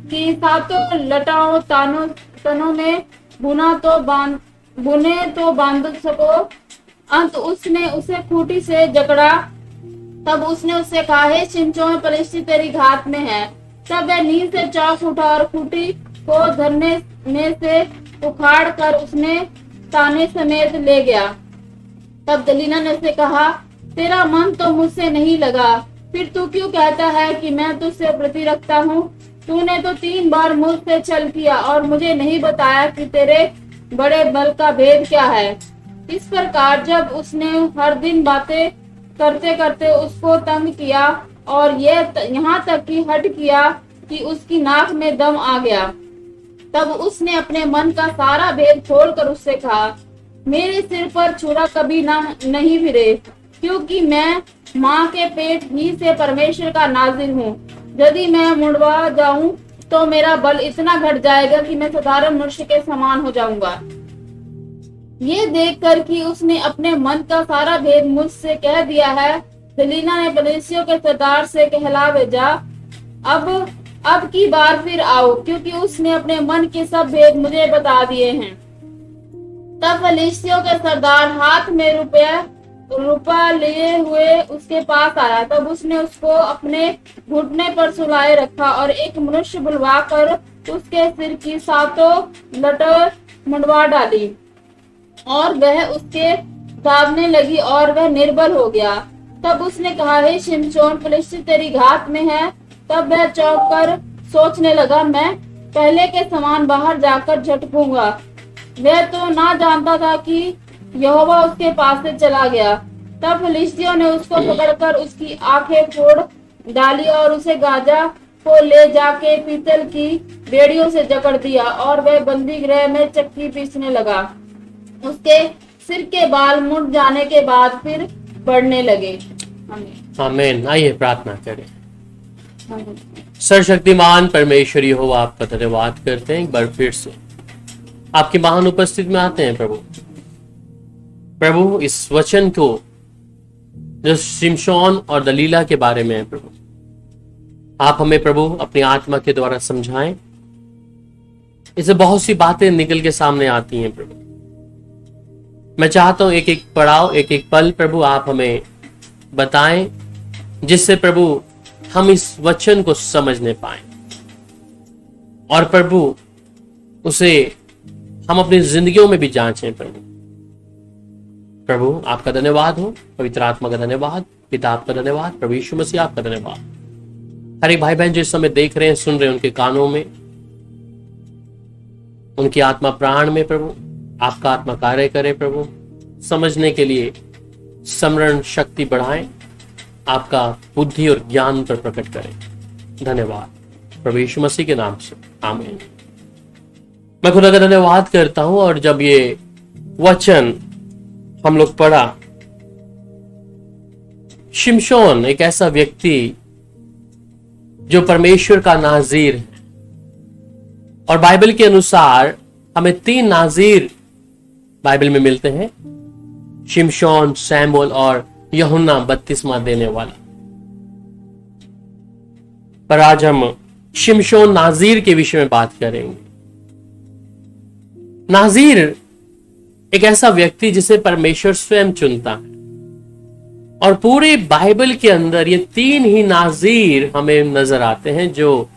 की 7 लटाओं तनों में बुने तो बांध सको। अंत उसने उसे खूंटी से जकड़ा। तब उसने उससे कहा, हे शिमशोन, फिलिस्ती तेरी घात में है। तब वह नींद से चौंक उठा और खूंटी को धरने में से उखाड़ कर उसने ताने समेत ले गया। तब दलीला ने उसे कहा, तेरा मन तो मुझसे नहीं लगा, फिर तू क्यों कहता है कि मैं तुझसे प्रति रखता हूँ। तूने तो 3 बार मुझसे छल किया और मुझे नहीं बताया कि तेरे बड़े बल का भेद क्या है। इस प्रकार जब उसने हर दिन बातें करते करते उसको तंग किया और यहाँ तक कि हट किया कि उसकी नाक में दम आ गया, तब उसने अपने मन का सारा भेद खोलकर उससे कहा, मेरे सिर पर छुरा कभी नहीं फिरे, क्योंकि मैं माँ के पेट ही से परमेश्वर का नाज़िर हूँ। यदि मैं मुड़वा जाऊं तो मेरा बल इतना घट जाएगा कि मैं साधारण मनुष्य के समान हो जाऊंगा। ये देखकर कि उसने अपने मन का सारा भेद मुझसे कह दिया है, दलीला ने कलीसियों के सरदार से कहला भेजा, अब की बार फिर आओ, क्योंकि उसने अपने मन के सब भेद मुझे बता दिए हैं। तब कलीसियों के सरदार हाथ में रुपया लिए हुए उसके पास आया। तब उसने उसको अपने घुटने पर सुलाए रखा और एक मनुष्य बुलवा कर उसके सिर की 7 लट मुंडवा डाली और वह उसके दाबने लगी और वह निर्बल हो गया। तब उसने कहा, हे शिमशोन, फिलिस्ती तेरी घात में है। तब वह चौंक कर सोचने लगा, मैं पहले के समान बाहर जाकर झटकूंगा। वह तो ना जानता था कि यहोवा उसके पास से चला गया। तब फिलिस्तियों ने उसको पकड़कर उसकी आंखें फोड़ डाली और उसे गाजा को ले जाके पीतल की बेड़ियों से जकड़ दिया और वह बंदी गृह में चक्की पीसने लगा। उसके सिर के बाल मुड़ जाने के बाद फिर बढ़ने लगे। आमीन। आइए प्रार्थना करें। सर्वशक्तिमान परमेश्वर यहोवा, आपका धन्यवाद करते हैं। एक बार फिर से आपकी महान उपस्थिति में आते हैं प्रभु, इस वचन को जो शिमशोन और दलीला के बारे में है प्रभु, आप हमें प्रभु अपनी आत्मा के द्वारा समझाएं। इससे बहुत सी बातें निकल के सामने आती हैं प्रभु। मैं चाहता हूं एक एक पड़ाव, एक एक पल प्रभु आप हमें बताएं, जिससे प्रभु हम इस वचन को समझने पाएं और प्रभु उसे हम अपनी जिंदगियों में भी जांचें। प्रभु आपका धन्यवाद हो, पवित्र आत्मा का धन्यवाद, पिता आपका धन्यवाद, प्रभु यीशु मसीह आपका धन्यवाद। हर एक भाई बहन जो इस समय देख रहे हैं, सुन रहे हैं, उनके कानों में, उनकी आत्मा प्राण में प्रभु आपका आत्मा कार्य करे। प्रभु समझने के लिए स्मरण शक्ति बढ़ाएं, आपका बुद्धि और ज्ञान पर प्रकट करें। धन्यवाद प्रभु यीशु मसीह के नाम से, आमीन। मैं खुदा का धन्यवाद करता हूं। और जब ये वचन हम लोग पढ़ा, शिमशोन एक ऐसा व्यक्ति जो परमेश्वर का नाजीर है, और बाइबल के अनुसार हमें 3 नाजीर बाइबल में मिलते हैं, शिमशोन, सैमुएल और यूहन्ना बपतिस्मा देने वाला। पर आज हम शिमशोन नाजीर के विषय में बात करेंगे। नाजीर एक ऐसा व्यक्ति जिसे परमेश्वर स्वयं चुनता है, और पूरे बाइबल के अंदर ये 3 ही नाजीर हमें नजर आते हैं जो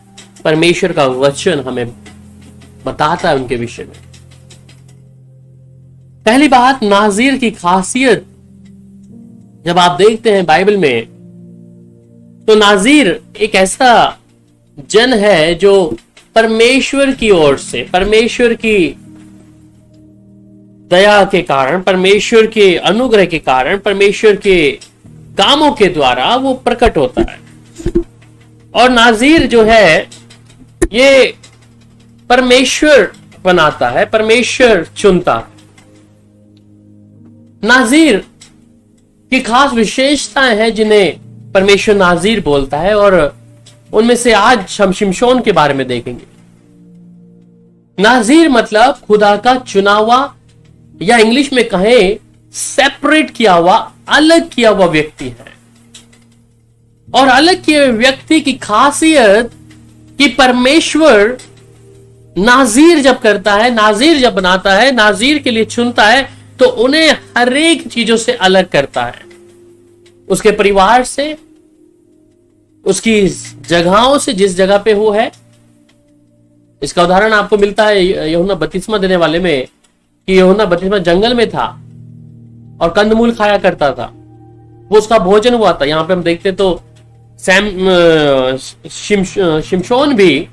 परमेश्वर का वचन हमें बताता है उनके विषय में। पहली बात, नाजीर की खासियत जब आप देखते हैं बाइबल में, तो नाजीर एक ऐसा जन है जो परमेश्वर की ओर से, परमेश्वर की दया के कारण, परमेश्वर के अनुग्रह के कारण, परमेश्वर के कामों के द्वारा वो प्रकट होता है। और नाजीर जो है ये परमेश्वर बनाता है, परमेश्वर चुनता है। नाजीर की खास विशेषताएं हैं जिन्हें परमेश्वर नाजीर बोलता है, और उनमें से आज हम शिमशोन के बारे में देखेंगे। नाजीर मतलब खुदा का चुना हुआ, या इंग्लिश में कहें सेपरेट किया हुआ, अलग किया हुआ व्यक्ति है। और अलग किए व्यक्ति की खासियत कि परमेश्वर नाजीर जब करता है, नाजीर जब बनाता है, नाजीर के लिए चुनता है, तो उन्हें हर एक चीजों से अलग करता है। उसके परिवार से, उसकी जगहों से, जिस जगह पे वो है। इसका उदाहरण आपको मिलता है यूहन्ना बपतिस्मा देने वाले में, कि यूहन्ना बपतिस्मा जंगल में था और कंदमूल खाया करता था, वो उसका भोजन हुआ था। यहाँ पे हम देखते तो शिमशोन भी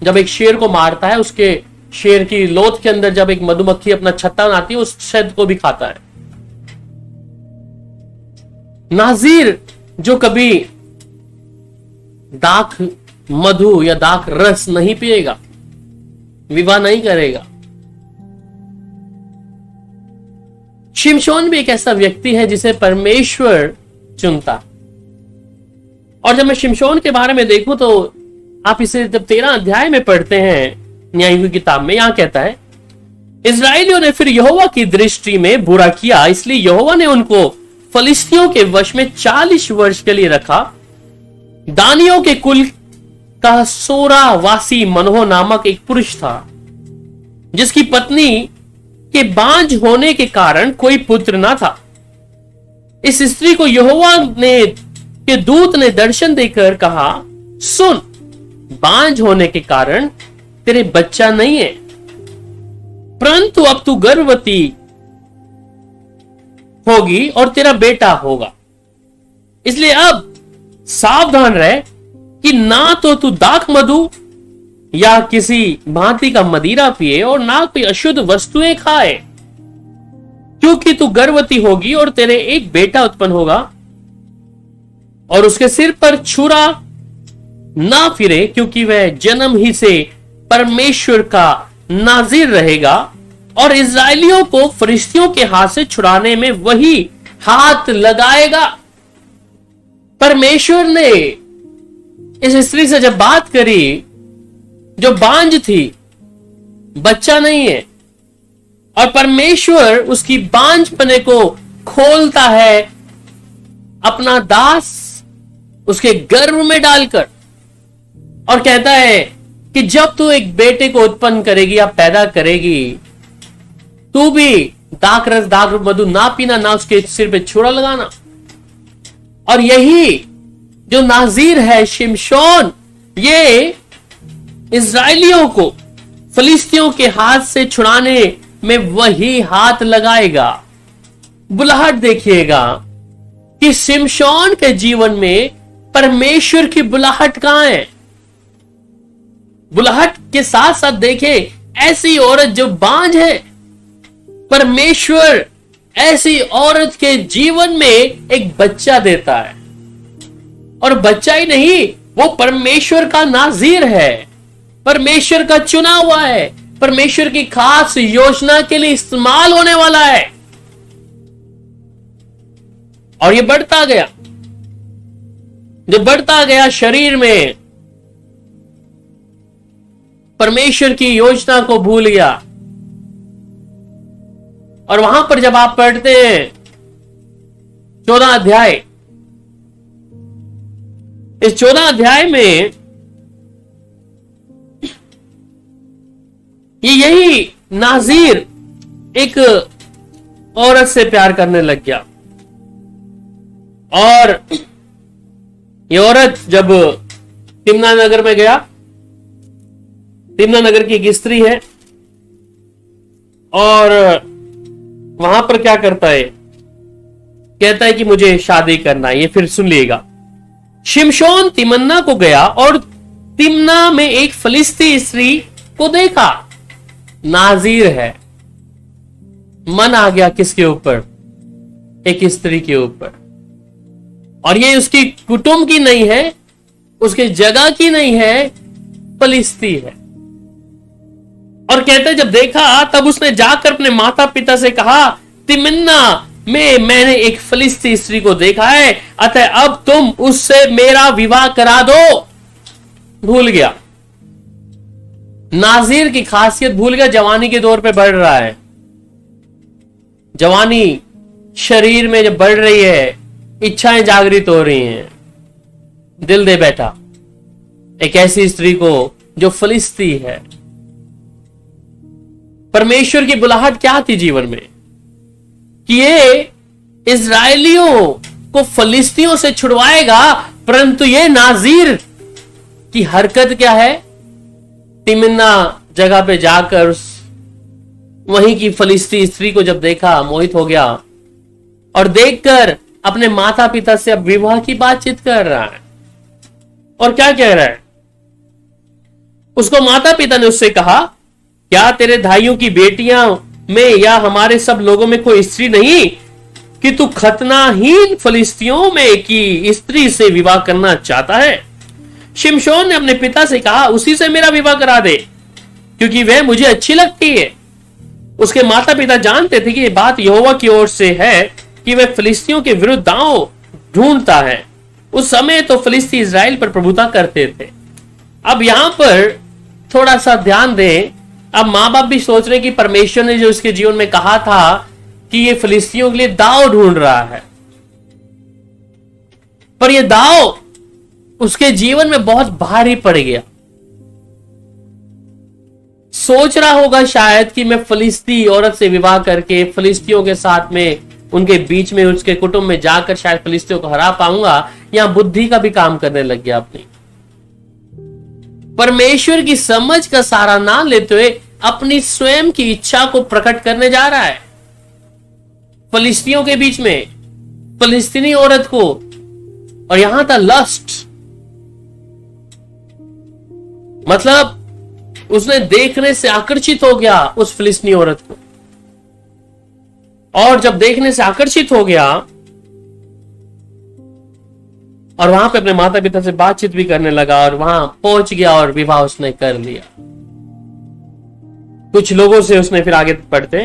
जब एक शेर को मारता है, उसके शेर की लोथ के अंदर जब एक मधुमक्खी अपना छत्ता बनाती है, उस शहद को भी खाता है। नाजीर जो कभी दाख मधु या दाख रस नहीं पिएगा, विवाह नहीं करेगा। शिमशोन भी एक ऐसा व्यक्ति है जिसे परमेश्वर चुनता। और जब मैं शिमशोन के बारे में देखूं तो आप इसे जब 13 अध्याय में पढ़ते हैं न्याय की किताब में, यहां कहता है, इस्राएलियों ने फिर यहोवा की दृष्टि में बुरा किया, इसलिए यहोवा ने उनको फलिस्तियों के वश में 40 वर्ष के लिए रखा। दानियों के कुल का सोरा वासी मनोह नामक एक पुरुष था, जिसकी पत्नी के बांझ होने के कारण कोई पुत्र ना था। इस स्त्री को यहोवा के दूत ने दर्शन देकर कहा, सुन, बांझ होने के कारण तेरे बच्चा नहीं है, परंतु अब तू गर्भवती होगी और तेरा बेटा होगा। इसलिए अब सावधान रह कि ना तो तू दाख मधु या किसी भांति का मदिरा पिए और ना कोई अशुद्ध वस्तुएं खाए, क्योंकि तू गर्भवती होगी और तेरे एक बेटा उत्पन्न होगा और उसके सिर पर छुरा ना फिरे, क्योंकि वह जन्म ही से परमेश्वर का नाजिर रहेगा और इस्राएलियों को फरिश्तियों के हाथ से छुड़ाने में वही हाथ लगाएगा। परमेश्वर ने इस स्त्री से जब बात करी जो बांझ थी, बच्चा नहीं है, और परमेश्वर उसकी बांझपने को खोलता है अपना दास उसके गर्भ में डालकर, और कहता है कि जब तू एक बेटे को उत्पन्न करेगी या पैदा करेगी, तू भी दाख रस दाख मधु ना पीना, ना उसके सिर पे छुरा लगाना। और यही जो नाजीर है शिमशोन, ये इस्राएलियों को फलिस्तियों के हाथ से छुड़ाने में वही हाथ लगाएगा। बुलाहट देखिएगा कि शिमशोन के जीवन में परमेश्वर की बुलाहट कहां है। बुलाहट के साथ साथ देखे ऐसी औरत जो बांझ है, परमेश्वर ऐसी औरत के जीवन में एक बच्चा देता है, और बच्चा ही नहीं, वो परमेश्वर का नाजीर है, परमेश्वर का चुना हुआ है, परमेश्वर की खास योजना के लिए इस्तेमाल होने वाला है। और ये बढ़ता गया, जब बढ़ता गया शरीर में, परमेश्वर की योजना को भूल गया। और वहां पर जब आप पढ़ते हैं 14 अध्याय, इस 14 अध्याय में यही नाजीर एक औरत से प्यार करने लग गया। और ये औरत जब तिम्ना नगर में गया, तिम्ना नगर की एक स्त्री है, और वहां पर क्या करता है, कहता है कि मुझे शादी करना है। ये फिर सुन लीजिएगा, शिमशोन तिमन्ना को गया और तिम्ना में एक फलिस्ती स्त्री को देखा, नाजीर है। मन आ गया किसके ऊपर, एक स्त्री के ऊपर, और ये उसकी कुटुंब की नहीं है, उसके जगह की नहीं है, फलिस्ती है। और कहते जब देखा तब उसने जाकर अपने माता पिता से कहा, तिमन्ना में मैंने एक फलिस्ती स्त्री को देखा है, अतः अब तुम उससे मेरा विवाह करा दो। भूल गया, नाजीर की खासियत भूल गया। जवानी के दौर पे बढ़ रहा है, जवानी शरीर में जब बढ़ रही है, इच्छाएं जागृत हो रही हैं, दिल दे बैठा एक ऐसी स्त्री को जो फलिस्ती है। परमेश्वर की बुलाहट क्या थी जीवन में कि ये इस्राएलियों को फलिस्तियों से छुड़वाएगा, परंतु ये नाजीर की हरकत क्या है, तिमन्ना जगह पे जाकर वहीं की फलिस्ती स्त्री को जब देखा, मोहित हो गया, और देखकर अपने माता पिता से अब विवाह की बातचीत कर रहा है। और क्या कह रहा है? उसको माता पिता ने उससे कहा, क्या तेरे भाइयों की बेटियां में या हमारे सब लोगों में कोई स्त्री नहीं कि तू खतनाहीन फिलिस्तियों में की स्त्री से विवाह करना चाहता है? शिमशोन ने अपने पिता से कहा, उसी से मेरा विवाह करा दे, क्योंकि वह मुझे अच्छी लगती है। उसके माता पिता जानते थे कि यह बात यहोवा की ओर से है कि वह फिलिस्तियों के विरुद्ध दांव ढूंढता है। उस समय तो फिलिस्ती इजराइल पर प्रभुता करते थे। अब यहां पर थोड़ा सा ध्यान दें। अब मां बाप भी सोच रहे कि परमेश्वर ने जो इसके जीवन में कहा था कि ये फिलिस्तियों के लिए दाव ढूंढ रहा है, पर यह दाव उसके जीवन में बहुत भारी पड़ गया। सोच रहा होगा शायद कि मैं फिलिस्ती औरत से विवाह करके फिलिस्तियों के साथ में उनके बीच में उसके कुटुंब में जाकर शायद फिलिस्तियों को हरा पाऊंगा। यहां बुद्धि का भी काम करने लग गया अपनी। परमेश्वर की समझ का सहारा ना लेते हुए अपनी स्वयं की इच्छा को प्रकट करने जा रहा है फिलिस्तियों के बीच में, फिलिस्तीनी औरत को। और यहां था लस्ट, मतलब उसने देखने से आकर्षित हो गया उस फिलिस्तीनी औरत को। और जब देखने से आकर्षित हो गया और वहां पे अपने माता पिता से बातचीत भी करने लगा और वहां पहुंच गया और विवाह उसने कर लिया। कुछ लोगों से उसने फिर आगे पढ़ते,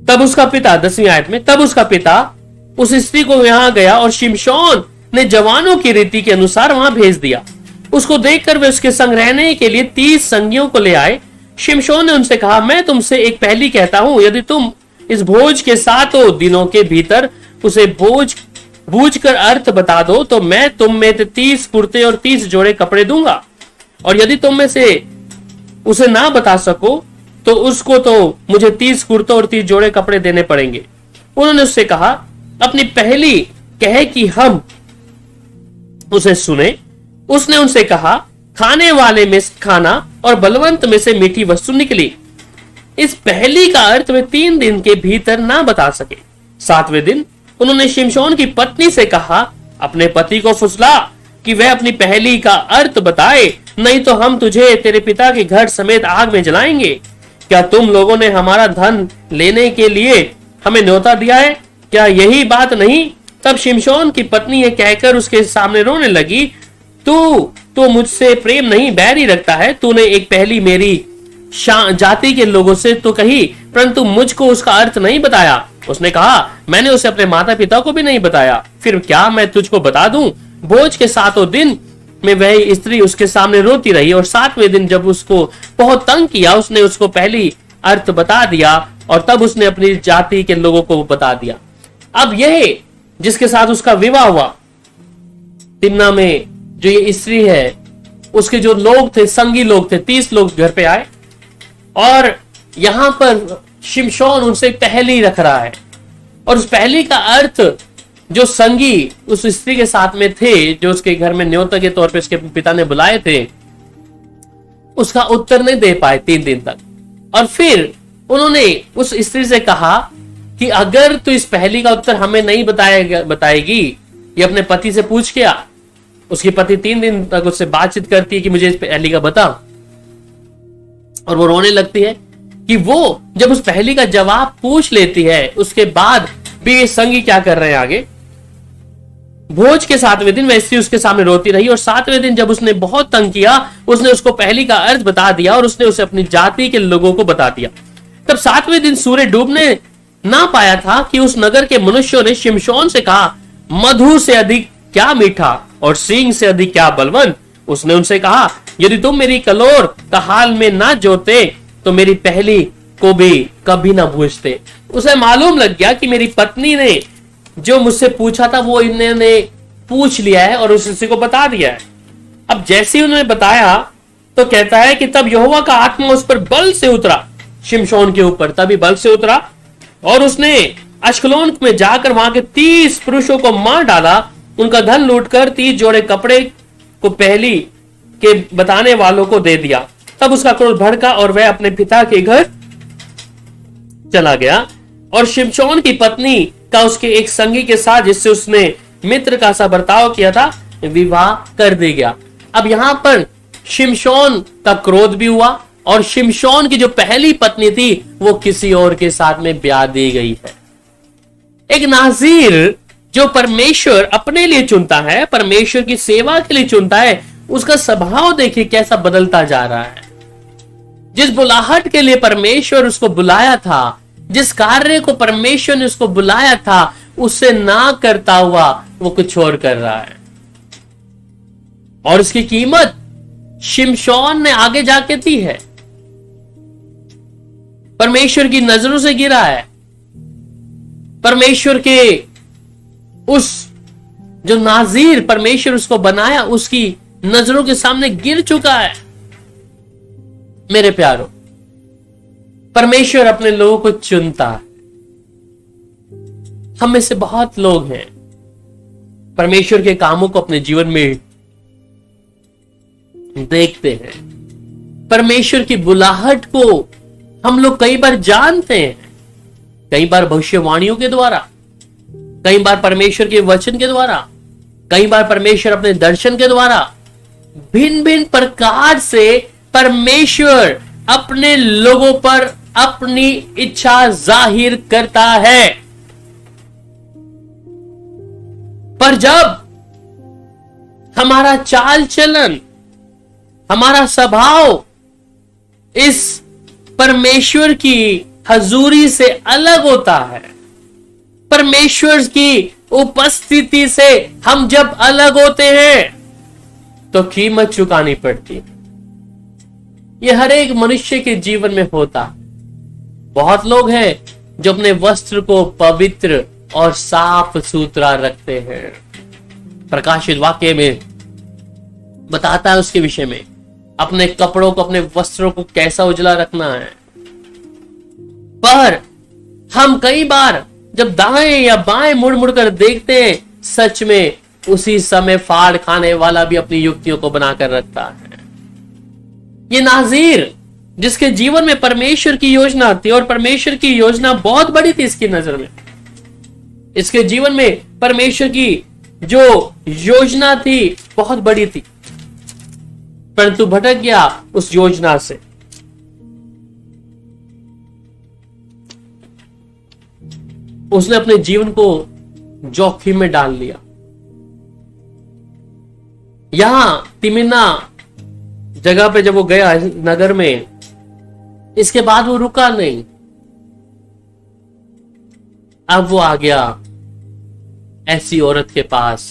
तब उसका पिता 10वीं आयत में, तब उसका पिता उस स्त्री को यहां गया और शिमशोन ने जवानों की रीति के अनुसार वहां भेज दिया। उसको देखकर वे उसके संग रहने के लिए 30 संगियों को ले आए। शिमशोन ने उनसे कहा, मैं तुमसे एक पहली कहता हूं, यदि तुम इस भोज के 7 दिनों के भीतर उसे बूझ कर अर्थ बता दो तो मैं तुम में 30 कुर्ते और 30 जोड़े कपड़े दूंगा। और यदि तुम में से उसे ना बता सको तो उसको तो मुझे 30 कुर्ते और 30 जोड़े कपड़े देने पड़ेंगे। उन्होंने उससे कहा, अपनी पहली कहे कि हम उसे सुने। उसने उनसे कहा, खाने वाले में खाना और बलवंत में से मीठी वस्तु निकली। इस पहली का अर्थ वे 3 दिन के भीतर ना बता सके। 7वें दिन उन्होंने शिमशोन की पत्नी से कहा, अपने पति को फुसला कि वह अपनी पहली का अर्थ बताए, नहीं तो हम तुझे तेरे पिता के घर समेत आग में जलाएंगे। क्या तुम लोगों ने हमारा धन लेने के लिए हमें न्योता दिया है? क्या यही बात नहीं? तब शिमशोन की पत्नी ये कहकर उसके सामने रोने लगी, तू तो मुझसे प्रेम नहीं बैरी रखता है। तूने एक पहली मेरी जाति के लोगों से तो कही, परंतु मुझको उसका अर्थ नहीं बताया। उसने कहा, मैंने उसे अपने माता पिता को भी नहीं बताया, फिर क्या मैं तुझको बता दूं? भोज के 7 दिन में वह स्त्री उसके सामने रोती रही और 7वें दिन जब उसको बहुत तंग किया उसने उसको पहली अर्थ बता दिया और तब उसने अपनी जाति के लोगों को बता दिया। अब यह जिसके साथ उसका विवाह हुआ, तिम्ना में जो ये स्त्री है, उसके जो लोग थे, संगी लोग थे, 30 लोग घर पे आए और यहां पर शिमशोन उनसे पहली रख रहा है। और उस पहली का अर्थ जो संगी उस स्त्री के साथ में थे, जो उसके घर में न्योता के तौर पे उसके पिता ने बुलाए थे, उसका उत्तर नहीं दे पाए 3 दिन तक। और फिर उन्होंने उस स्त्री से कहा कि अगर तू इस पहली का उत्तर हमें नहीं बताएगी, ये अपने पति से पूछ के आ। उसकी पति 3 दिन तक उससे बातचीत करती है कि मुझे इस पहली का बता, और वो रोने लगती है कि वो जब उस पहली का जवाब पूछ लेती है उसके बाद भी ये संगी क्या कर रहे हैं आगे। भोज के 7वें दिन वह स्त्री उसके सामने रोती रही और 7वें दिन जब उसने बहुत तंग किया उसने उसको पहली का अर्थ बता दिया और उसने उसे अपनी जाति के लोगों को बता दिया। तब 7वें दिन सूर्य डूबने ना पाया था कि उस नगर के मनुष्यों ने शिमशोन से कहा, मधु से अधिक क्या मीठा और सींग से अधिक क्या बलवंत। उसने उनसे कहा, यदि तुम मेरी कलोर का हाल में ना जोते तो मेरी पहली को भी कभी ना पूछते। उसे मालूम लग गया कि मेरी पत्नी ने जो मुझसे पूछा था वो इन्होंने पूछ लिया है और उसी को बता दिया है। अब जैसे ही उन्होंने बताया तो कहता है कि तब यहोवा का आत्मा उस पर बल से उतरा, शिमशोन के ऊपर तभी बल से उतरा और उसने अश्कलोन में जाकर वहां के 30 पुरुषों को मार डाला, उनका धन लूटकर 30 जोड़े कपड़े को पहली के बताने वालों को दे दिया। तब उसका क्रोध भड़का और वह अपने पिता के घर चला गया और शिमशोन की पत्नी का उसके एक संगी के साथ जिससे उसने मित्र का सा बर्ताव किया था, विवाह कर दिया गया। अब यहां पर शिमशोन का क्रोध भी हुआ और शिमशोन की जो पहली पत्नी थी वो किसी और के साथ में ब्याह दी गई है। एक नाज़ीर जो परमेश्वर अपने लिए चुनता है, परमेश्वर की सेवा के लिए चुनता है, उसका स्वभाव देखिए कैसा बदलता जा रहा है। जिस बुलाहट के लिए परमेश्वर उसको बुलाया था, जिस कार्य को परमेश्वर ने उसको बुलाया था, उससे ना करता हुआ वो कुछ और कर रहा है। और इसकी कीमत शिमशोन ने आगे जाके दी है, परमेश्वर की नजरों से गिरा है। परमेश्वर के उस जो नाज़ीर परमेश्वर उसको बनाया, उसकी नजरों के सामने गिर चुका है। मेरे प्यारो, परमेश्वर अपने लोगों को चुनता है। हम में से बहुत लोग हैं परमेश्वर के कामों को अपने जीवन में देखते हैं। परमेश्वर की बुलाहट को हम लोग कई बार जानते हैं, कई बार भविष्यवाणियों के द्वारा, कई बार परमेश्वर के वचन के द्वारा, कई बार परमेश्वर अपने दर्शन के द्वारा, भिन्न भिन्न प्रकार से परमेश्वर अपने लोगों पर अपनी इच्छा जाहिर करता है। पर जब हमारा चाल चलन, हमारा स्वभाव इस परमेश्वर की हजूरी से अलग होता है, परमेश्वर की उपस्थिति से हम जब अलग होते हैं, तो कीमत चुकानी पड़ती। ये हर एक मनुष्य के जीवन में होता। बहुत लोग हैं जो अपने वस्त्र को पवित्र और साफ सुथरा रखते हैं। प्रकाशित वाक्य में बताता है उसके विषय में, अपने कपड़ों को, अपने वस्त्रों को कैसा उजला रखना है। पर हम कई बार जब दाएं या बाएं मुड़ मुड़ कर देखते हैं, सच में उसी समय फाड़ खाने वाला भी अपनी युक्तियों को बनाकर रखता है। ये नाज़ीर जिसके जीवन में परमेश्वर की योजना थी, और परमेश्वर की योजना बहुत बड़ी थी इसकी नजर में, इसके जीवन में परमेश्वर की जो योजना थी बहुत बड़ी थी, परंतु भटक गया उस योजना से। उसने अपने जीवन को जोखिम में डाल लिया। यहां तिमिन्ना जगह पे जब वो गया नगर में, इसके बाद वो रुका नहीं। अब वो आ गया ऐसी औरत के पास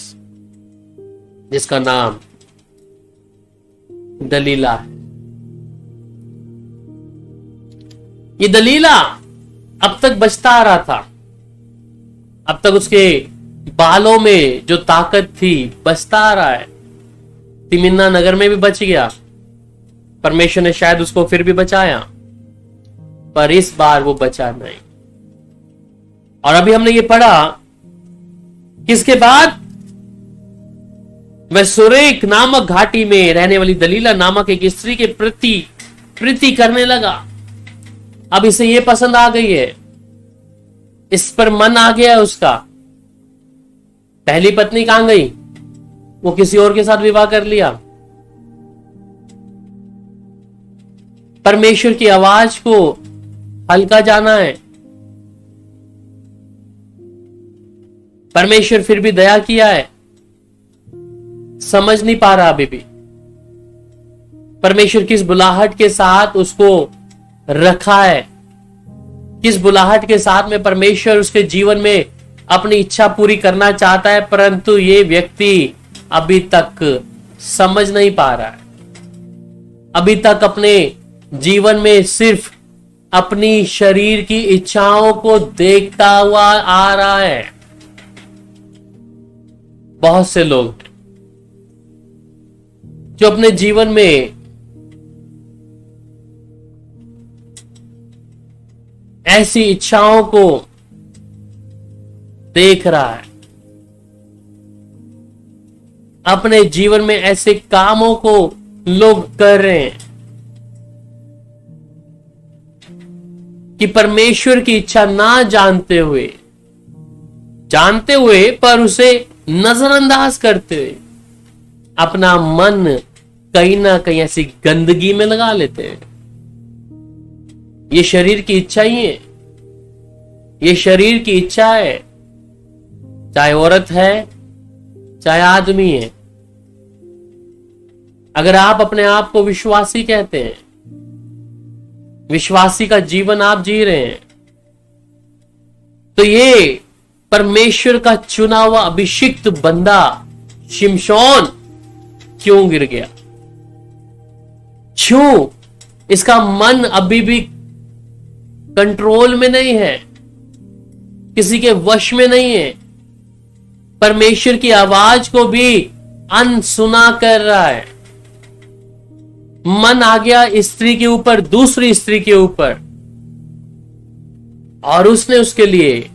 जिसका नाम दलीला है। ये दलीला अब तक बचता आ रहा था, अब तक उसके बालों में जो ताकत थी बचता आ रहा है। तिमिन्ना नगर में भी बच गया, परमेश्वर ने शायद उसको फिर भी बचाया, पर इस बार वो बचा नहीं। और अभी हमने ये पढ़ा किसके बाद वह सुरेक नामक घाटी में रहने वाली दलीला नामक एक स्त्री के प्रति प्रीति करने लगा। अब इसे ये पसंद आ गई है, इस पर मन आ गया उसका। पहली पत्नी कहां गई? वो किसी और के साथ विवाह कर लिया। परमेश्वर की आवाज को हल्का जाना है। परमेश्वर फिर भी दया किया है, समझ नहीं पा रहा अभी भी परमेश्वर किस बुलाहट के साथ उसको रखा है, किस बुलाहट के साथ में परमेश्वर उसके जीवन में अपनी इच्छा पूरी करना चाहता है, परंतु ये व्यक्ति अभी तक समझ नहीं पा रहा है। अभी तक अपने जीवन में सिर्फ अपनी शरीर की इच्छाओं को देखता हुआ आ रहा है। बहुत से लोग जो अपने जीवन में ऐसी इच्छाओं को देख रहा है, अपने जीवन में ऐसे कामों को लोग कर रहे हैं कि परमेश्वर की इच्छा ना जानते हुए पर उसे नजरअंदाज करते हुए अपना मन कहीं ना कहीं ऐसी गंदगी में लगा लेते हैं। ये शरीर की इच्छा ही है, ये शरीर की इच्छा है, चाहे औरत है चाहे आदमी है। अगर आप अपने आप को विश्वासी कहते हैं, विश्वासी का जीवन आप जी रहे हैं, तो ये परमेश्वर का चुना हुआ अभिषिक्त बंदा शिमशोन क्यों गिर गया? क्यों इसका मन अभी भी कंट्रोल में नहीं है, किसी के वश में नहीं है, परमेश्वर की आवाज को भी अनसुना कर रहा है। मन आ गया स्त्री के ऊपर, दूसरी स्त्री के ऊपर, और उसने उसके लिए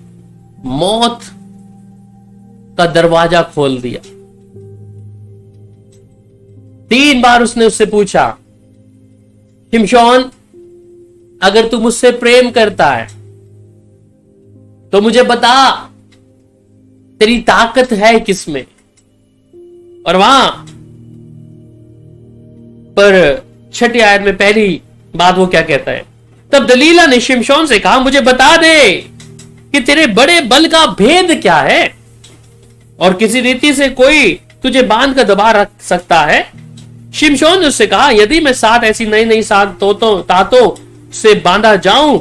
मौत का दरवाजा खोल दिया। 3 बार उसने उससे पूछा, शिमशोन अगर तू मुझसे प्रेम करता है तो मुझे बता तेरी ताकत है किसमें? और वहां पर 6 आयत में पहली बात वो क्या कहता है? तब दलीला ने शिमशोन से कहा, मुझे बता दे कि तेरे बड़े बल का भेद क्या है, और किसी रीति से कोई तुझे बांध कर दबा रख सकता है? शिमशोन ने उससे कहा, यदि मैं 7 ऐसी नई नई तातों से बांधा जाऊं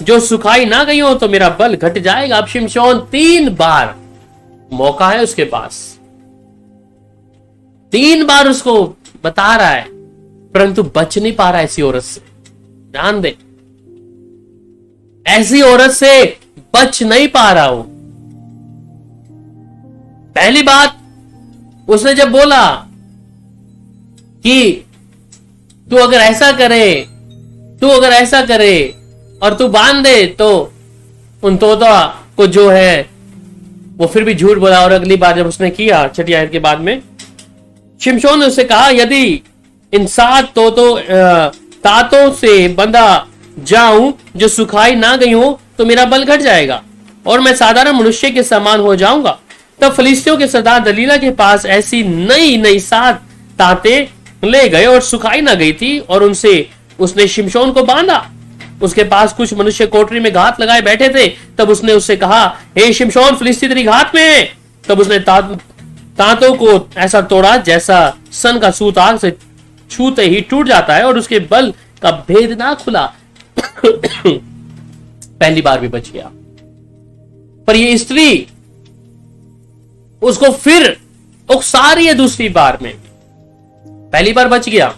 जो सुखाई ना गई हो तो मेरा बल घट जाएगा। अब शिमशोन 3 बार मौका है उसके पास, 3 बार उसको बता रहा है, परंतु बच नहीं पा रहा है ऐसी औरत से। ध्यान दे, ऐसी औरत से बच नहीं पा रहा हूं। पहली बात उसने जब बोला कि तू अगर ऐसा करे और तू बांध दे, तो उन तोता को जो है वो फिर भी झूठ बोला। और अगली बार जब उसने किया 6 आयत के बाद में, शिमशोन ने उससे कहा, यदि इन 7 तातों से बंधा जाऊं जो सुखाई ना गई हो तो मेरा बल घट जाएगा और मैं साधारण मनुष्य के समान हो जाऊंगा। तब फलिस्तियों के सरदार दलीला के पास ऐसी नई नई 7 ताते ले गए और सुखाई ना गई थी, और उसने शिमशोन को बांधा। उसके पास कुछ मनुष्य कोठरी में घात लगाए बैठे थे। तब उसने उससे कहा, हे शिमशोन, फिलिस्ती तेरी घात में है। तब उसने तांतों को ऐसा तोड़ा जैसा सन का सूत आग से छूते ही टूट जाता है, और उसके बल का भेद ना खुला। पहली बार भी बच गया, पर ये स्त्री उसको फिर उकसा रही है दूसरी बार में। पहली बार बच गया,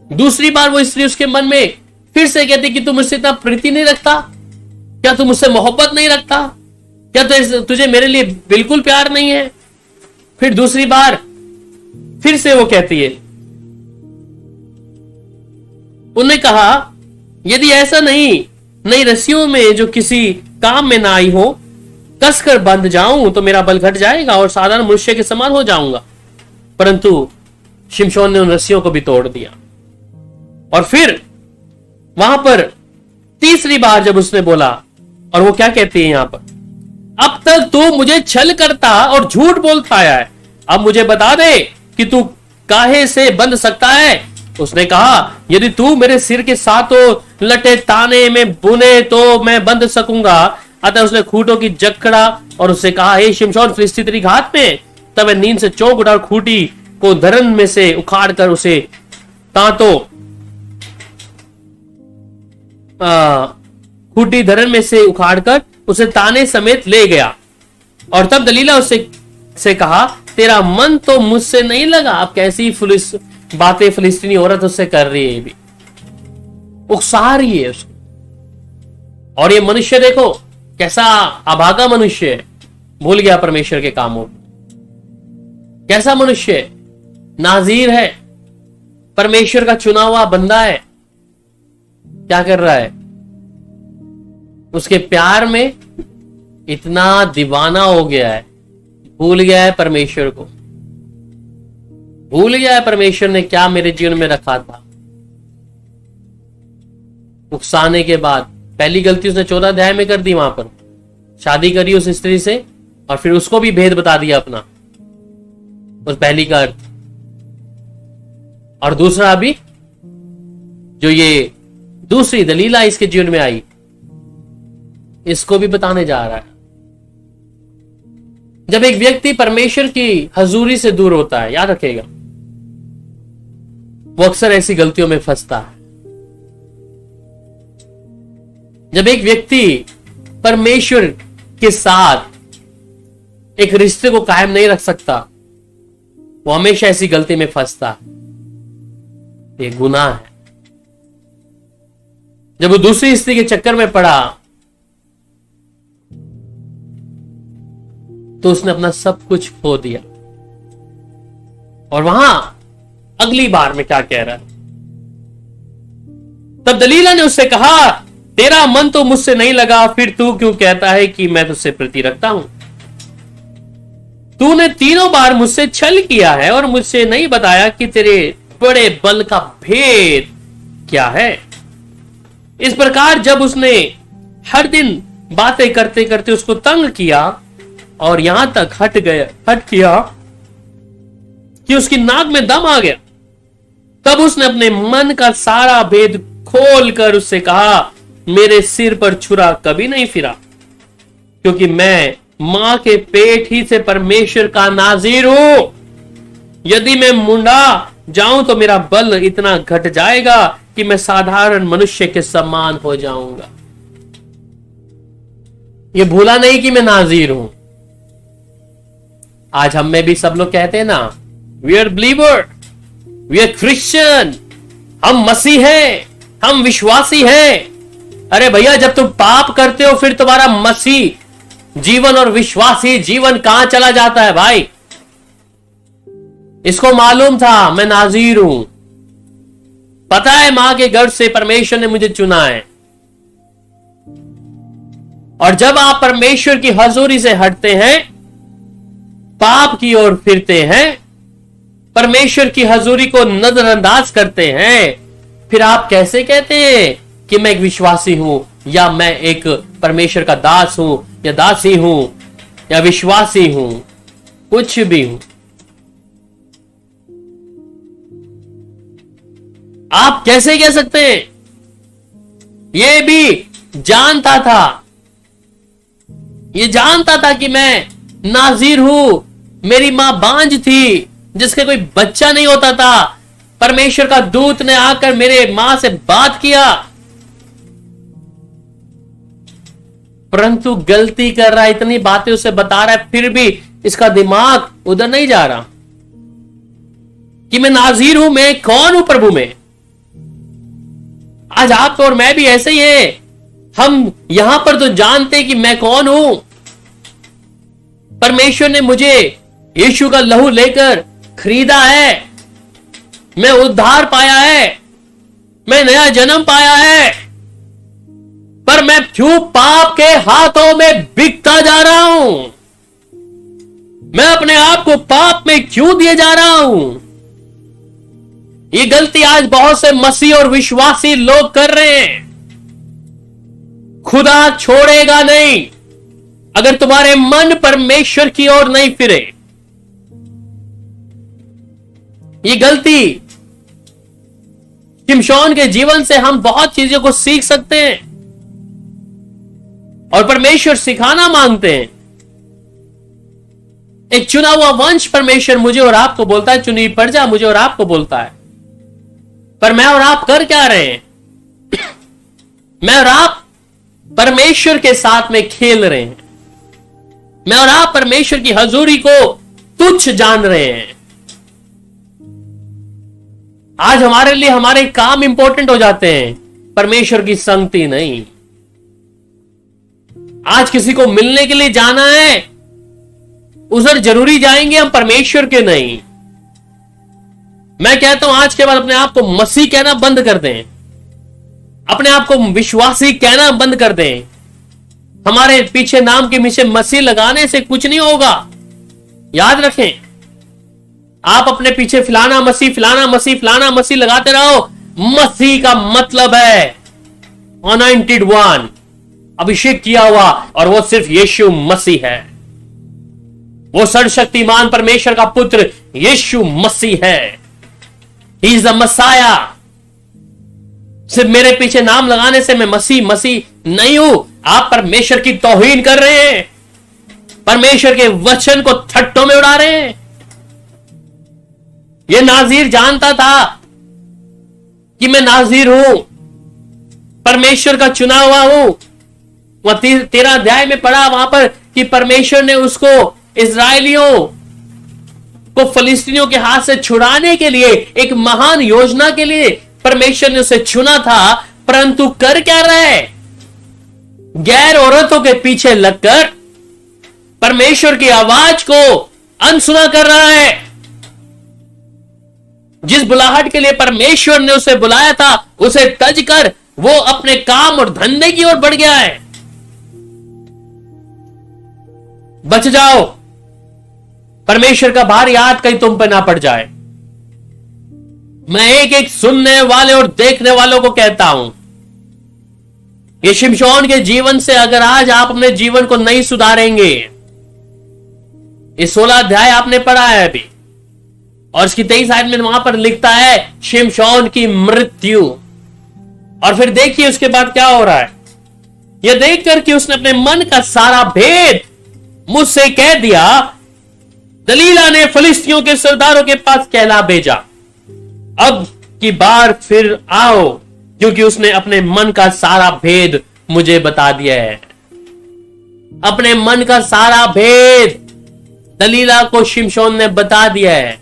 दूसरी बार वो स्त्री उसके मन में फिर से कहती कि तू मुझसे इतना प्रीति नहीं रखता क्या? तू मुझसे मोहब्बत नहीं रखता क्या? तुझे मेरे लिए बिल्कुल प्यार नहीं है? फिर दूसरी बार फिर से वो कहती है। उन्होंने कहा, यदि ऐसा नई रस्सियों में जो किसी काम में ना आई हो कसकर बंध जाऊं तो मेरा बल घट जाएगा और साधारण मनुष्य के समान हो जाऊंगा। परंतु शिमशोन ने उन रस्सियों को भी तोड़ दिया। और फिर वहां पर तीसरी बार जब उसने बोला, और वो क्या कहती है यहां पर, अब तक तू मुझे छल करता और झूठ बोलता आया है, अब मुझे बता दे कि तू काहे से बंध सकता है? उसने कहा, यदि तू मेरे सिर के 7 लटे ताने में बुने तो मैं बंध सकूंगा। अतः उसने खूंटों की जकड़ा और उससे कहा, हे शिमशोन, फिलिस्ती तेरी घात में। तब मैं नींद से चौंक उठा और खूंटी को धरन में से उखाड़ कर उसे खूंटी धरन में से उखाड़कर उसे ताने समेत ले गया। और तब दलीला उससे कहा, तेरा मन तो मुझसे नहीं लगा। अब कैसी बातें फिलिस्तीनी औरत उससे कर रही है, भी उकसा रही है उसको। और ये मनुष्य देखो कैसा अभागा मनुष्य है, भूल गया परमेश्वर के कामों। कैसा मनुष्य है, नाजीर है, परमेश्वर का चुना हुआ बंदा है, क्या कर रहा है? उसके प्यार में इतना दीवाना हो गया है, भूल गया है परमेश्वर को, भूल गया है परमेश्वर ने क्या मेरे जीवन में रखा था। उकसाने के बाद पहली गलती उसने 14 अध्याय में कर दी, वहां पर शादी करी उस स्त्री से, और फिर उसको भी भेद बता दिया अपना, उस पहली का अर्थ। और दूसरा अभी जो ये दूसरी दलीला इसके जीवन में आई, इसको भी बताने जा रहा है। जब एक व्यक्ति परमेश्वर की हजूरी से दूर होता है, याद रखिएगा, वो अक्सर ऐसी गलतियों में फंसता है। जब एक व्यक्ति परमेश्वर के साथ एक रिश्ते को कायम नहीं रख सकता, वो हमेशा ऐसी गलती में फंसता है। ये गुनाह है। जब वो दूसरी स्त्री के चक्कर में पड़ा तो उसने अपना सब कुछ खो दिया। और वहां अगली बार में क्या कह रहा है, तब दलीला ने उससे कहा, तेरा मन तो मुझसे नहीं लगा, फिर तू क्यों कहता है कि मैं तुझसे प्रीति रखता हूं? तूने 3 बार मुझसे छल किया है और मुझसे नहीं बताया कि तेरे बड़े बल का भेद क्या है। इस प्रकार जब उसने हर दिन बातें करते करते उसको तंग किया और यहां तक हट किया कि उसकी नाक में दम आ गया, तब उसने अपने मन का सारा भेद खोलकर उससे कहा, मेरे सिर पर छुरा कभी नहीं फिरा, क्योंकि मैं मां के पेट ही से परमेश्वर का नाज़ीर हूं। यदि मैं मुंडा जाऊं तो मेरा बल इतना घट जाएगा कि मैं साधारण मनुष्य के समान हो जाऊंगा। ये भूला नहीं कि मैं नाज़ीर हूं। आज हम में भी सब लोग कहते हैं ना, we are believer, we are Christian, हम मसीह हैं, हम विश्वासी हैं। अरे भैया, जब तुम पाप करते हो फिर तुम्हारा मसीह जीवन और विश्वासी जीवन कहां चला जाता है भाई? इसको मालूम था मैं नाज़ीर हूं, पता है मां के गर्भ से परमेश्वर ने मुझे चुना है। और जब आप परमेश्वर की हजूरी से हटते हैं, पाप की ओर फिरते हैं, परमेश्वर की हजूरी को नजरअंदाज करते हैं, फिर आप कैसे कहते हैं कि मैं एक विश्वासी हूं, या मैं एक परमेश्वर का दास हूं, या दासी हूं, या विश्वासी हूं, कुछ भी हूं? आप कैसे कह सकते हैं? ये भी जानता था, ये जानता था कि मैं नाज़ीर हूं। मेरी मां बांझ थी जिसके कोई बच्चा नहीं होता था। परमेश्वर का दूत ने आकर मेरे मां से बात किया, परंतु गलती कर रहा है, इतनी बातें उसे बता रहा है, फिर भी इसका दिमाग उधर नहीं जा रहा कि मैं नाज़ीर हूं, मैं कौन हूं प्रभु में। आज आप और मैं भी ऐसे ही है। हम यहां पर तो जानते कि मैं कौन हूं। परमेश्वर ने मुझे यीशु का लहू लेकर खरीदा है, मैं उद्धार पाया है, मैं नया जन्म पाया है, पर मैं क्यों पाप के हाथों में बिकता जा रहा हूं? मैं अपने आप को पाप में क्यों दिए जा रहा हूं? ये गलती आज बहुत से मसीह और विश्वासी लोग कर रहे हैं। खुदा छोड़ेगा नहीं अगर तुम्हारे मन परमेश्वर की ओर नहीं फिरे। ये गलती शिमशोन के जीवन से हम बहुत चीजों को सीख सकते हैं और परमेश्वर सिखाना मांगते हैं। एक चुना हुआ वंश परमेश्वर मुझे और आपको बोलता है, चुनी प्रजा मुझे और आपको बोलता है, पर मैं और आप कर क्या रहे हैं? मैं और आप परमेश्वर के साथ में खेल रहे हैं। मैं और आप परमेश्वर की हजूरी को तुच्छ जान रहे हैं। आज हमारे लिए हमारे काम इंपॉर्टेंट हो जाते हैं, परमेश्वर की संगति नहीं। आज किसी को मिलने के लिए जाना है, उधर जरूरी जाएंगे हम, परमेश्वर के नहीं। मैं कहता हूं आज के बाद अपने आप को मसीह कहना बंद कर दें, अपने आप को विश्वासी कहना बंद कर दें। हमारे पीछे नाम के पीछे मसीह लगाने से कुछ नहीं होगा। याद रखें, आप अपने पीछे फलाना मसीह फलाना मसीह फलाना मसीह लगाते रहो। मसीह का मतलब है अनॉइंटेड वन, अभिषेक किया हुआ, और वो सिर्फ यीशु मसीह है। वो सर्वशक्तिमान परमेश्वर का पुत्र यीशु मसीह है। He is the Messiah. सिर्फ मेरे पीछे नाम लगाने से मैं मसीह मसीह नहीं हूं। आप परमेश्वर की तौहीन कर रहे हैं, परमेश्वर के वचन को थट्टों में उड़ा रहे हैं। यह नाजीर जानता था कि मैं नाजीर हूं, परमेश्वर का चुना हुआ हूं। वह 13 अध्याय में पढ़ा वहां पर कि परमेश्वर ने उसको इस्राएलियों को फिलिस्तीनियों के हाथ से छुड़ाने के लिए एक महान योजना के लिए परमेश्वर ने उसे चुना था। परंतु कर क्या रहा है? गैर औरतों के पीछे लगकर परमेश्वर की आवाज को अनसुना कर रहा है। जिस बुलाहट के लिए परमेश्वर ने उसे बुलाया था उसे तज कर वो अपने काम और धंधे की ओर बढ़ गया है। बच जाओ, परमेश्वर का भारी हाथ कहीं तुम पर ना पड़ जाए। मैं एक एक सुनने वाले और देखने वालों को कहता हूं, ये शिमशोन के जीवन से अगर आज आप अपने जीवन को नहीं सुधारेंगे, ये 16 अध्याय आपने पढ़ा है अभी, और इसकी 23 आयत में वहां पर लिखता है शिमशोन की मृत्यु। और फिर देखिए उसके बाद क्या हो रहा है। यह देखकर कि उसने अपने मन का सारा भेद मुझसे कह दिया, दलीला ने फिलिस्तियों के सरदारों के पास कहला भेजा, अब की बार फिर आओ, क्योंकि उसने अपने मन का सारा भेद मुझे बता दिया है। अपने मन का सारा भेद दलीला को शिमशोन ने बता दिया है।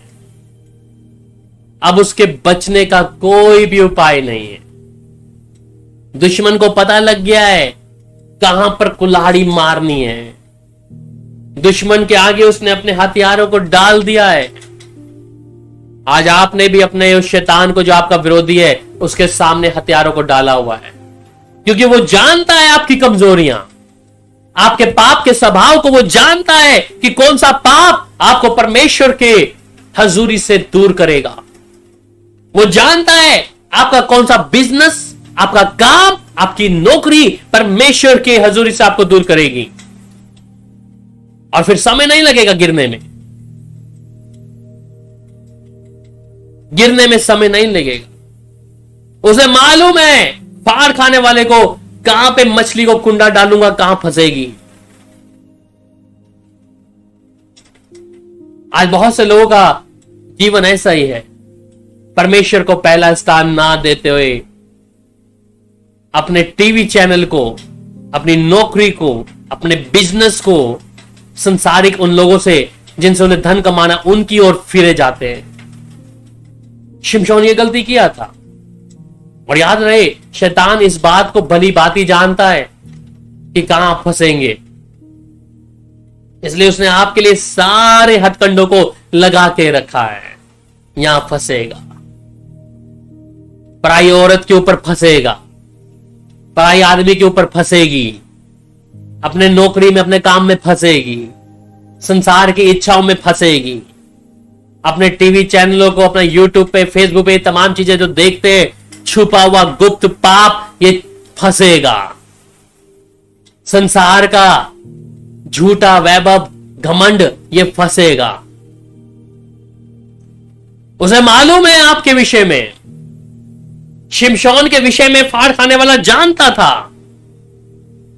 अब उसके बचने का कोई भी उपाय नहीं है। दुश्मन को पता लग गया है कहां पर कुल्हाड़ी मारनी है। दुश्मन के आगे उसने अपने हथियारों को डाल दिया है। आज आपने भी अपने उस शैतान को, जो आपका विरोधी है, उसके सामने हथियारों को डाला हुआ है, क्योंकि वो जानता है आपकी कमजोरियां, आपके पाप के स्वभाव को वो जानता है कि कौन सा पाप आपको परमेश्वर के हजूरी से दूर करेगा। वो जानता है आपका कौन सा बिजनेस, आपका काम, आपकी नौकरी परमेश्वर के हजूरी से आपको दूर करेगी, और फिर समय नहीं लगेगा गिरने में। गिरने में समय नहीं लगेगा। उसे मालूम है फाड़ खाने वाले को कहां पे मछली को कुंडा डालूंगा, कहां फंसेगी। आज बहुत से लोगों का जीवन ऐसा ही है, परमेश्वर को पहला स्थान ना देते हुए अपने टीवी चैनल को, अपनी नौकरी को, अपने बिजनेस को, संसारिक उन लोगों से जिनसे उन्हें धन कमाना, उनकी ओर फिरे जाते हैं। शिमशोन ये गलती किया था, और याद रहे शैतान इस बात को भली भांति जानता है कि कहां फंसेंगे, इसलिए उसने आपके लिए सारे हथकंडों को लगा के रखा है। यहां फंसेगा, पराई औरत के ऊपर फंसेगा, पराई आदमी के ऊपर फंसेगी, अपने नौकरी में, अपने काम में फंसेगी, संसार की इच्छाओं में फंसेगी, अपने टीवी चैनलों को, अपना यूट्यूब पे, फेसबुक पे तमाम चीजें जो देखते हैं, छुपा हुआ गुप्त पाप, ये फंसेगा। संसार का झूठा वैभव, घमंड, ये फंसेगा। उसे मालूम है आपके विषय में, शिमशोन के विषय में फाड़ खाने वाला जानता था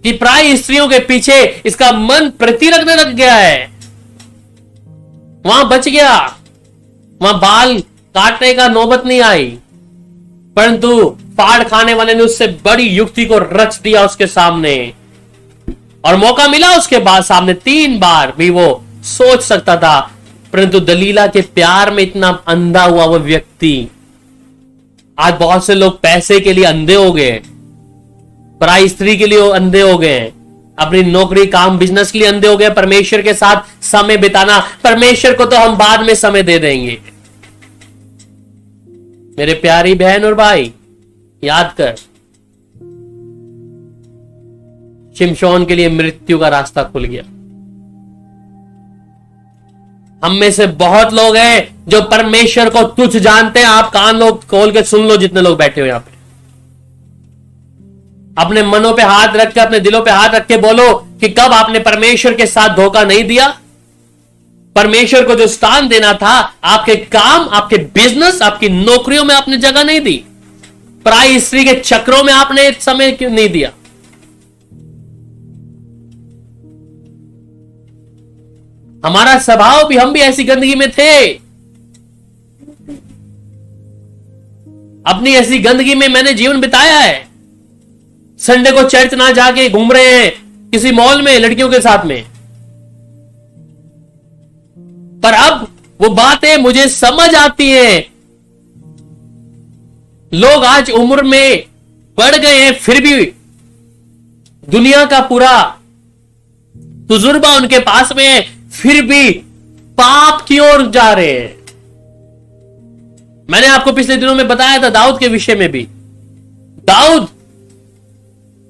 कि प्राय स्त्रियों के पीछे इसका मन प्रति रखने लग गया है। वहां बच गया, वहां बाल काटने का नौबत नहीं आई, परंतु फाड़ खाने वाले ने उससे बड़ी युक्ति को रच दिया उसके सामने, और मौका मिला उसके बाद सामने 3 बार भी वो सोच सकता था, परंतु दलीला के प्यार में इतना अंधा हुआ वो व्यक्ति। आज बहुत से लोग पैसे के लिए अंधे हो गए, पराई स्त्री के लिए अंधे हो गए, अपनी नौकरी, काम, बिजनेस के लिए अंधे हो गए। परमेश्वर के साथ समय बिताना, परमेश्वर को तो हम बाद में समय दे देंगे। मेरे प्यारी बहन और भाई, याद कर, शिमशोन के लिए मृत्यु का रास्ता खुल गया। हम में से बहुत लोग हैं जो परमेश्वर को तुच्छ जानते हैं। आप कान लोग खोल के सुन लो, जितने लोग बैठे हो यहां पे, अपने मनों पे हाथ रख के, अपने दिलों पे हाथ रख के बोलो कि कब आपने परमेश्वर के साथ धोखा नहीं दिया, परमेश्वर को जो स्थान देना था, आपके काम, आपके बिजनेस, आपकी नौकरियों में आपने जगह नहीं दी, पराई स्त्री के चक्रों में आपने समय क्यों नहीं दिया? हमारा स्वभाव भी, हम भी ऐसी गंदगी में थे। अपनी ऐसी गंदगी में मैंने जीवन बिताया है। संडे को चर्च ना जाके घूम रहे हैं किसी मॉल में लड़कियों के साथ में। पर अब वो बातें मुझे समझ आती हैं। लोग आज उम्र में बढ़ गए हैं, फिर भी दुनिया का पूरा तजुर्बा उनके पास में है, फिर भी पाप की ओर जा रहे हैं। मैंने आपको पिछले दिनों में बताया था दाऊद के विषय में भी। दाऊद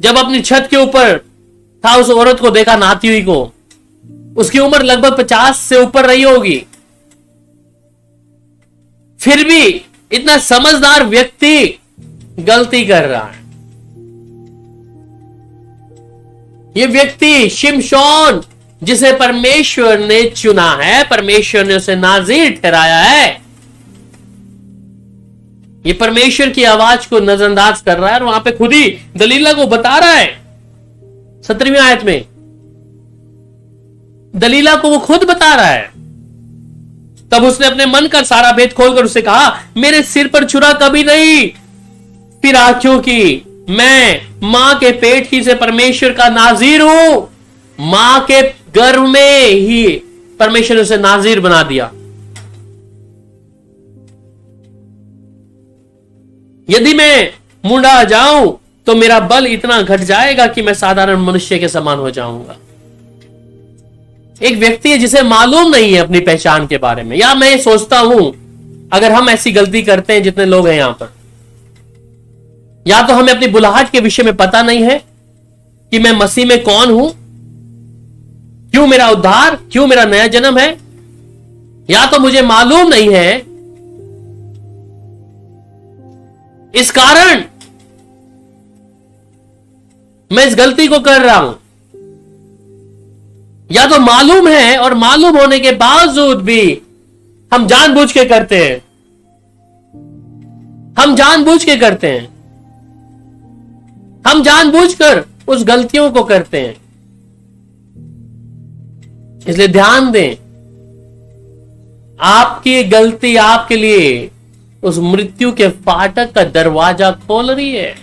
जब अपनी छत के ऊपर था, उस औरत को देखा नहाती हुई को। उसकी उम्र लगभग 50 से ऊपर रही होगी। फिर भी इतना समझदार व्यक्ति गलती कर रहा है। ये व्यक्ति शिमशोन, जिसे परमेश्वर ने चुना है, परमेश्वर ने उसे नाज़ीर ठहराया है, ये परमेश्वर की आवाज को नजरअंदाज कर रहा है। और वहां पे खुद ही दलीला को बता रहा है 17वीं आयत में। दलीला को वो खुद बता रहा है। तब उसने अपने मन का सारा भेद खोलकर उससे कहा, मेरे सिर पर छुरा कभी नहीं फिरा, क्योंकि मैं मां के पेट ही से परमेश्वर का नाज़ीर हूं। मां के गर्भ में ही परमेश्वर ने उसे नाज़ीर बना दिया। यदि मैं मुंडा जाऊं तो मेरा बल इतना घट जाएगा कि मैं साधारण मनुष्य के समान हो जाऊंगा। एक व्यक्ति है जिसे मालूम नहीं है अपनी पहचान के बारे में। या मैं सोचता हूं, अगर हम ऐसी गलती करते हैं, जितने लोग हैं यहां पर, या तो हमें अपनी बुलाहट के विषय में पता नहीं है कि मैं मसीह में कौन हूं, क्यों मेरा उद्धार, क्यों मेरा नया जन्म है, या तो मुझे मालूम नहीं है, इस कारण मैं इस गलती को कर रहा हूं। या तो मालूम है और मालूम होने के बावजूद भी हम जानबूझ के करते हैं। हम जानबूझ के करते हैं। हम जानबूझकर उस गलतियों को करते हैं। इसलिए ध्यान दें, आपकी गलती आपके लिए उस मृत्यु के फाटक का दरवाजा खोल रही है।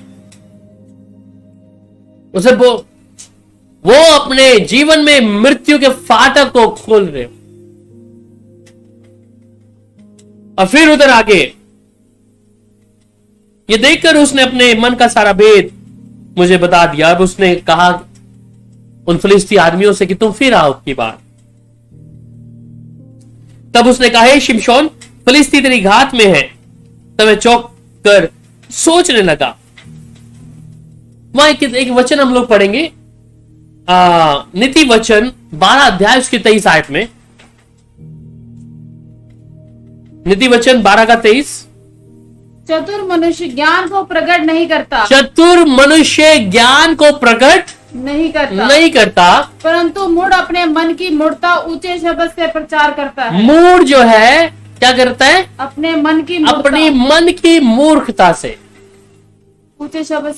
उसे वो अपने जीवन में मृत्यु के फाटक को खोल रहे। और फिर उधर आगे ये देखकर उसने अपने मन का सारा भेद मुझे बता दिया। अब उसने कहा उन फिलिस्ती आदमियों से कि तुम फिर आओ की बार। तब उसने कहा, हे शिमशोन, फिलिस्ती तेरी घात में है। तब वह चौंक कर सोचने लगा। वहां एक वचन हम लोग पढ़ेंगे, नीति वचन 12 अध्याय उसकी 23 आयत में। नीति वचन 12 का 23। चतुर मनुष्य ज्ञान को प्रकट नहीं करता। चतुर मनुष्य ज्ञान को प्रकट नहीं करता, परंतु मूढ़ अपने मन की मूर्खता ऊंचे शब्द से प्रचार करता है। मूढ़ जो है क्या करता है? अपने मन की मूर्खता से ऊंचे शब्द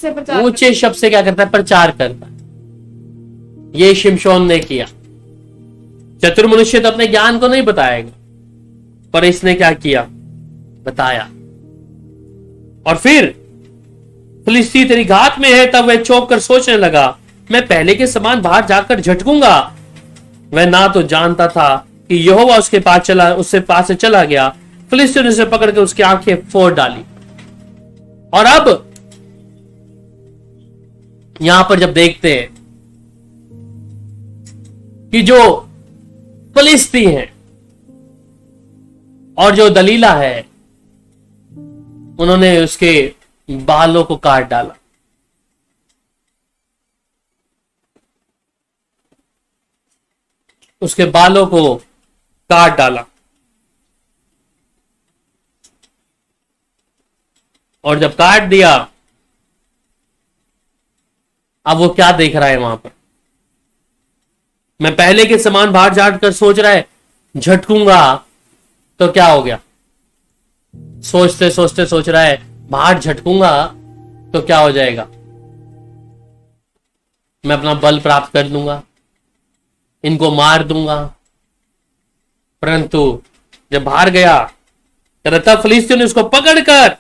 से क्या करता है? प्रचार करता है। ये शिमशोन ने किया। चतुर मनुष्य तो अपने ज्ञान को नहीं बताएगा, पर इसने क्या किया? बताया। और फिर फिलिस्ती तेरी घात में है। तब वह चौंक कर सोचने लगा, मैं पहले के समान बाहर जाकर झटकूंगा। वह ना तो जानता था कि यहोवा उसके पास से चला गया। फिलिस्ती ने उसे पकड़ कर उसकी आंखें फोड़ डाली। और अब यहां पर जब देखते हैं कि जो फिलिस्ती हैं और जो दलीला है, उन्होंने उसके बालों को काट डाला। उसके बालों को काट डाला। और जब काट दिया, अब वो क्या देख रहा है वहां पर? मैं पहले के समान बाहर जाकर सोच रहा है, झटकूंगा तो क्या हो गया, सोचते सोचते सोच रहा है बाहर झटकूंगा तो क्या हो जाएगा, मैं अपना बल प्राप्त कर लूंगा, इनको मार दूंगा। परंतु जब बाहर गया तब फिलिस्तीन ने उसको पकड़कर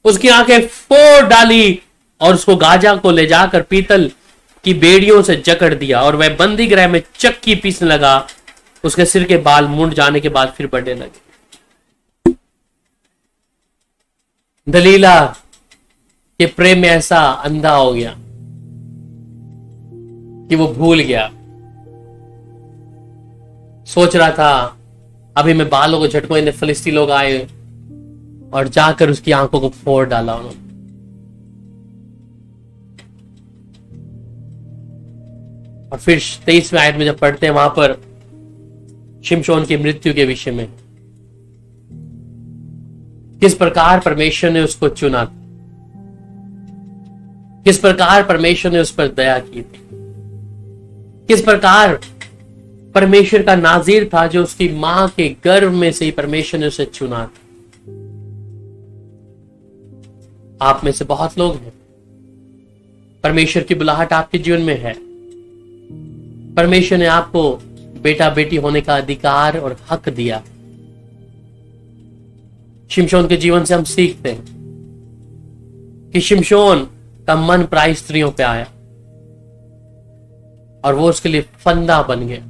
उसकी आंखें फोड़ डाली और उसको गाजा को ले जाकर पीतल की बेड़ियों से जकड़ दिया और वह बंदी गृह में चक्की पीसने लगा। उसके सिर के बाल मुंड जाने के बाद फिर बढ़ने लगे। दलीला के प्रेम में ऐसा अंधा हो गया कि वो भूल गया, सोच रहा था अभी मैं बालों को झटको, इन्हें फिलिस्ती लोग आए और जाकर उसकी आंखों को फोड़ डाला उन्होंने। और फिर 23वें आयत में जब पढ़ते हैं वहां पर शिमशोन की मृत्यु के विषय में किस प्रकार परमेश्वर ने उसको चुना था, किस प्रकार परमेश्वर ने उस पर दया की थी, किस प्रकार परमेश्वर का नाजीर था जो उसकी मां के गर्भ में से ही परमेश्वर ने उसे चुना था। आप में से बहुत लोग हैं, परमेश्वर की बुलाहट आपके जीवन में है, परमेश्वर ने आपको बेटा बेटी होने का अधिकार और हक दिया। शिमशोन के जीवन से हम सीखते हैं कि शिमशोन का मन प्राय स्त्रियों पे आया और वो उसके लिए फंदा बन गया।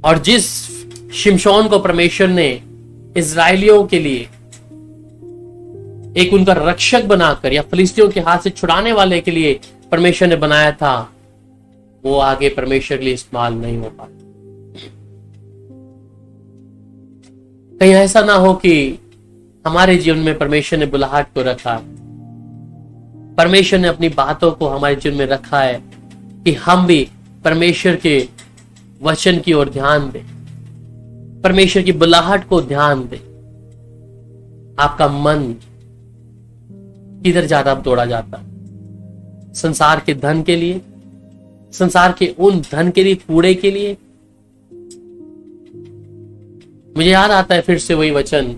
और जिस शिमशोन को परमेश्वर ने इजराइलियों के लिए एक उनका रक्षक बनाकर या फिलिस्तियों के हाथ से छुड़ाने वाले के लिए परमेश्वर ने बनाया था, वो आगे परमेश्वर के लिए इस्तेमाल नहीं हो पाता। कहीं ऐसा ना हो कि हमारे जीवन में परमेश्वर ने बुलाहट को रखा, परमेश्वर ने अपनी बातों को हमारे जीवन में रखा है कि हम भी परमेश्वर के वचन की ओर ध्यान दें, परमेश्वर की बुलाहट को ध्यान दें। आपका मन किधर ज्यादा दौड़ा जाता, संसार के धन के लिए, संसार के उन धन के लिए, कूड़े के लिए। मुझे याद आता है फिर से वही वचन,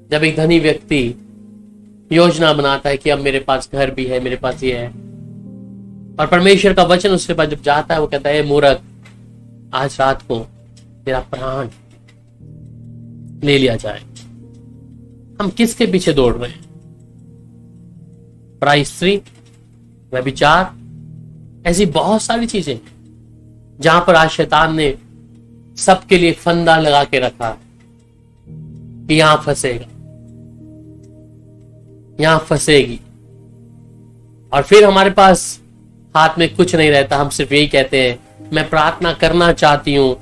जब एक धनी व्यक्ति योजना बनाता है कि अब मेरे पास घर भी है, मेरे पास ये है, और परमेश्वर का वचन उसके पास जब जाता है वो कहता है मूर्ख, आज रात को तेरा प्राण ले लिया जाए। हम किसके पीछे दौड़ रहे हैं? पराई स्त्री, व्यभिचार, ऐसी बहुत सारी चीजें जहां पर आज शैतान ने सबके लिए फंदा लगा के रखा कि यहां फंसेगा, यहां फंसेगी। और फिर हमारे पास हाथ में कुछ नहीं रहता, हम सिर्फ यही कहते हैं मैं प्रार्थना करना चाहती हूं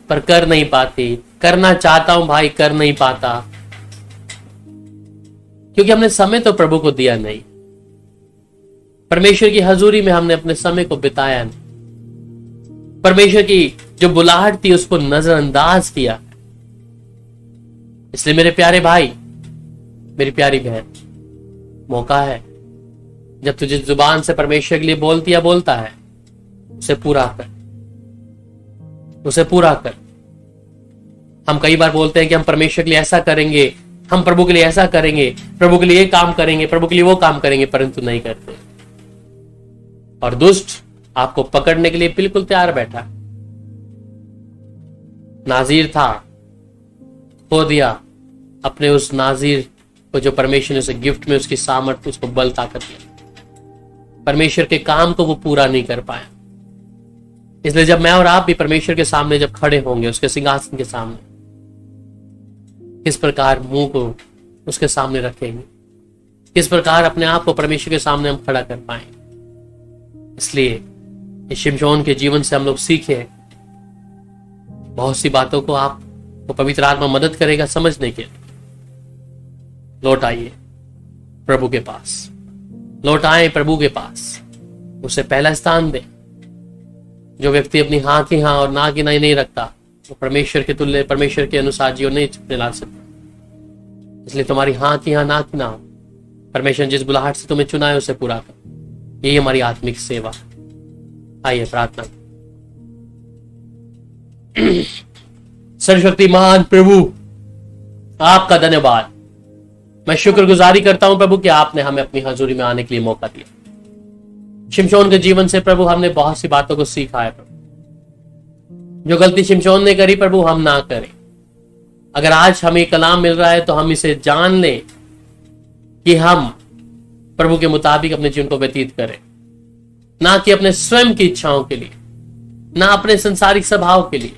पर कर नहीं पाती, करना चाहता हूं भाई, कर नहीं पाता, क्योंकि हमने समय तो प्रभु को दिया नहीं, परमेश्वर की हजूरी में हमने अपने समय को बिताया नहीं, परमेश्वर की जो बुलाहट थी उसको नजरअंदाज किया। इसलिए मेरे प्यारे भाई, मेरी प्यारी बहन, मौका है जब तुझे जुबान से परमेश्वर के लिए बोलता है, उसे पूरा कर, उसे पूरा कर। हम कई बार बोलते हैं कि हम परमेश्वर के लिए ऐसा करेंगे, हम प्रभु के लिए ऐसा करेंगे, प्रभु के लिए ये काम करेंगे, प्रभु के लिए वो काम करेंगे, परंतु नहीं करते। और दुष्ट आपको पकड़ने के लिए बिल्कुल तैयार बैठा। नाजीर था, खो दिया अपने उस नाजीर को जो परमेश्वर ने उसे गिफ्ट में उसकी सामर्थ्य, उसको बल ताकत दिया, परमेश्वर के काम को वो पूरा नहीं कर पाया। इसलिए जब मैं और आप भी परमेश्वर के सामने जब खड़े होंगे, उसके सिंहासन के सामने, किस प्रकार मुंह को उसके सामने रखेंगे, किस प्रकार अपने आप को परमेश्वर के सामने हम खड़ा कर पाएंगे। इसलिए इस शिमशोन के जीवन से हम लोग सीखे बहुत सी बातों को, आपको पवित्र आत्मा मदद करेगा समझने के। लौट आइए प्रभु के पास, लौट आए प्रभु के पास, उसे पहला स्थान दे। जो व्यक्ति अपनी हाँ की हाँ और ना की ना नहीं रखता, वो परमेश्वर के तुल्य, परमेश्वर के अनुसार जीवन नहीं चुपने ला सकता। इसलिए तुम्हारी हाँ की हाँ, ना की ना हो। परमेश्वर जिस बुलाहट से तुम्हें चुना है उसे पूरा कर। यही हमारी आत्मिक सेवा। आइए प्रार्थना। सर्वशक्तिमान प्रभु, आपका धन्यवाद। मैं शुक्रगुजारी करता हूं प्रभु कि आपने हमें अपनी हजूरी में आने के लिए मौका दिया। शिमशोन के जीवन से प्रभु हमने बहुत सी बातों को सीखा है प्रभु। जो गलती शिमशोन ने करी प्रभु हम ना करें। अगर आज हमें कलाम मिल रहा है तो हम इसे जान लें कि हम प्रभु के मुताबिक अपने जीवन को व्यतीत करें, ना कि अपने स्वयं की इच्छाओं के लिए, ना अपने संसारिक स्वभाव के लिए,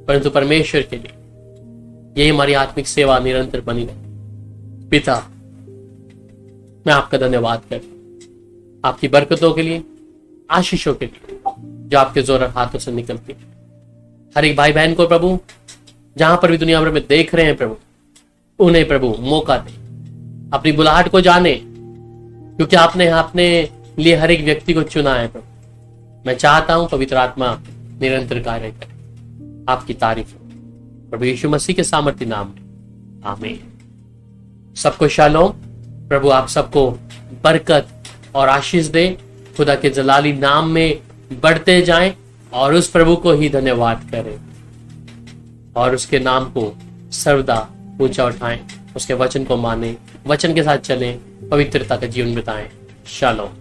परंतु परमेश्वर के लिए। यही हमारी आत्मिक सेवा निरंतर बनी रहे। पिता, मैं आपका धन्यवाद करता हूं आपकी बरकतों के लिए, आशीषों के लिए जो आपके जोर और हाथों से निकलती है। हर एक भाई बहन को प्रभु जहां पर भी दुनिया भर में देख रहे हैं प्रभु, उन्हें प्रभु मौका दे, अपनी बुलाहट को जाने, क्योंकि आपने अपने लिए हर एक व्यक्ति को चुना है प्रभु। मैं चाहता हूं पवित्र आत्मा निरंतर कार्य करे। आपकी तारीफ हो प्रभु यीशु मसीह के सामर्थ्य नाम में, आमीन। सबको शालोम। प्रभु आप सबको बरकत और आशीष दे। खुदा के जलाली नाम में बढ़ते जाएं और उस प्रभु को ही धन्यवाद करें और उसके नाम को सर्वदा ऊंचा उठाएं, उसके वचन को माने, वचन के साथ चलें, पवित्रता का जीवन बिताएं। शालोम।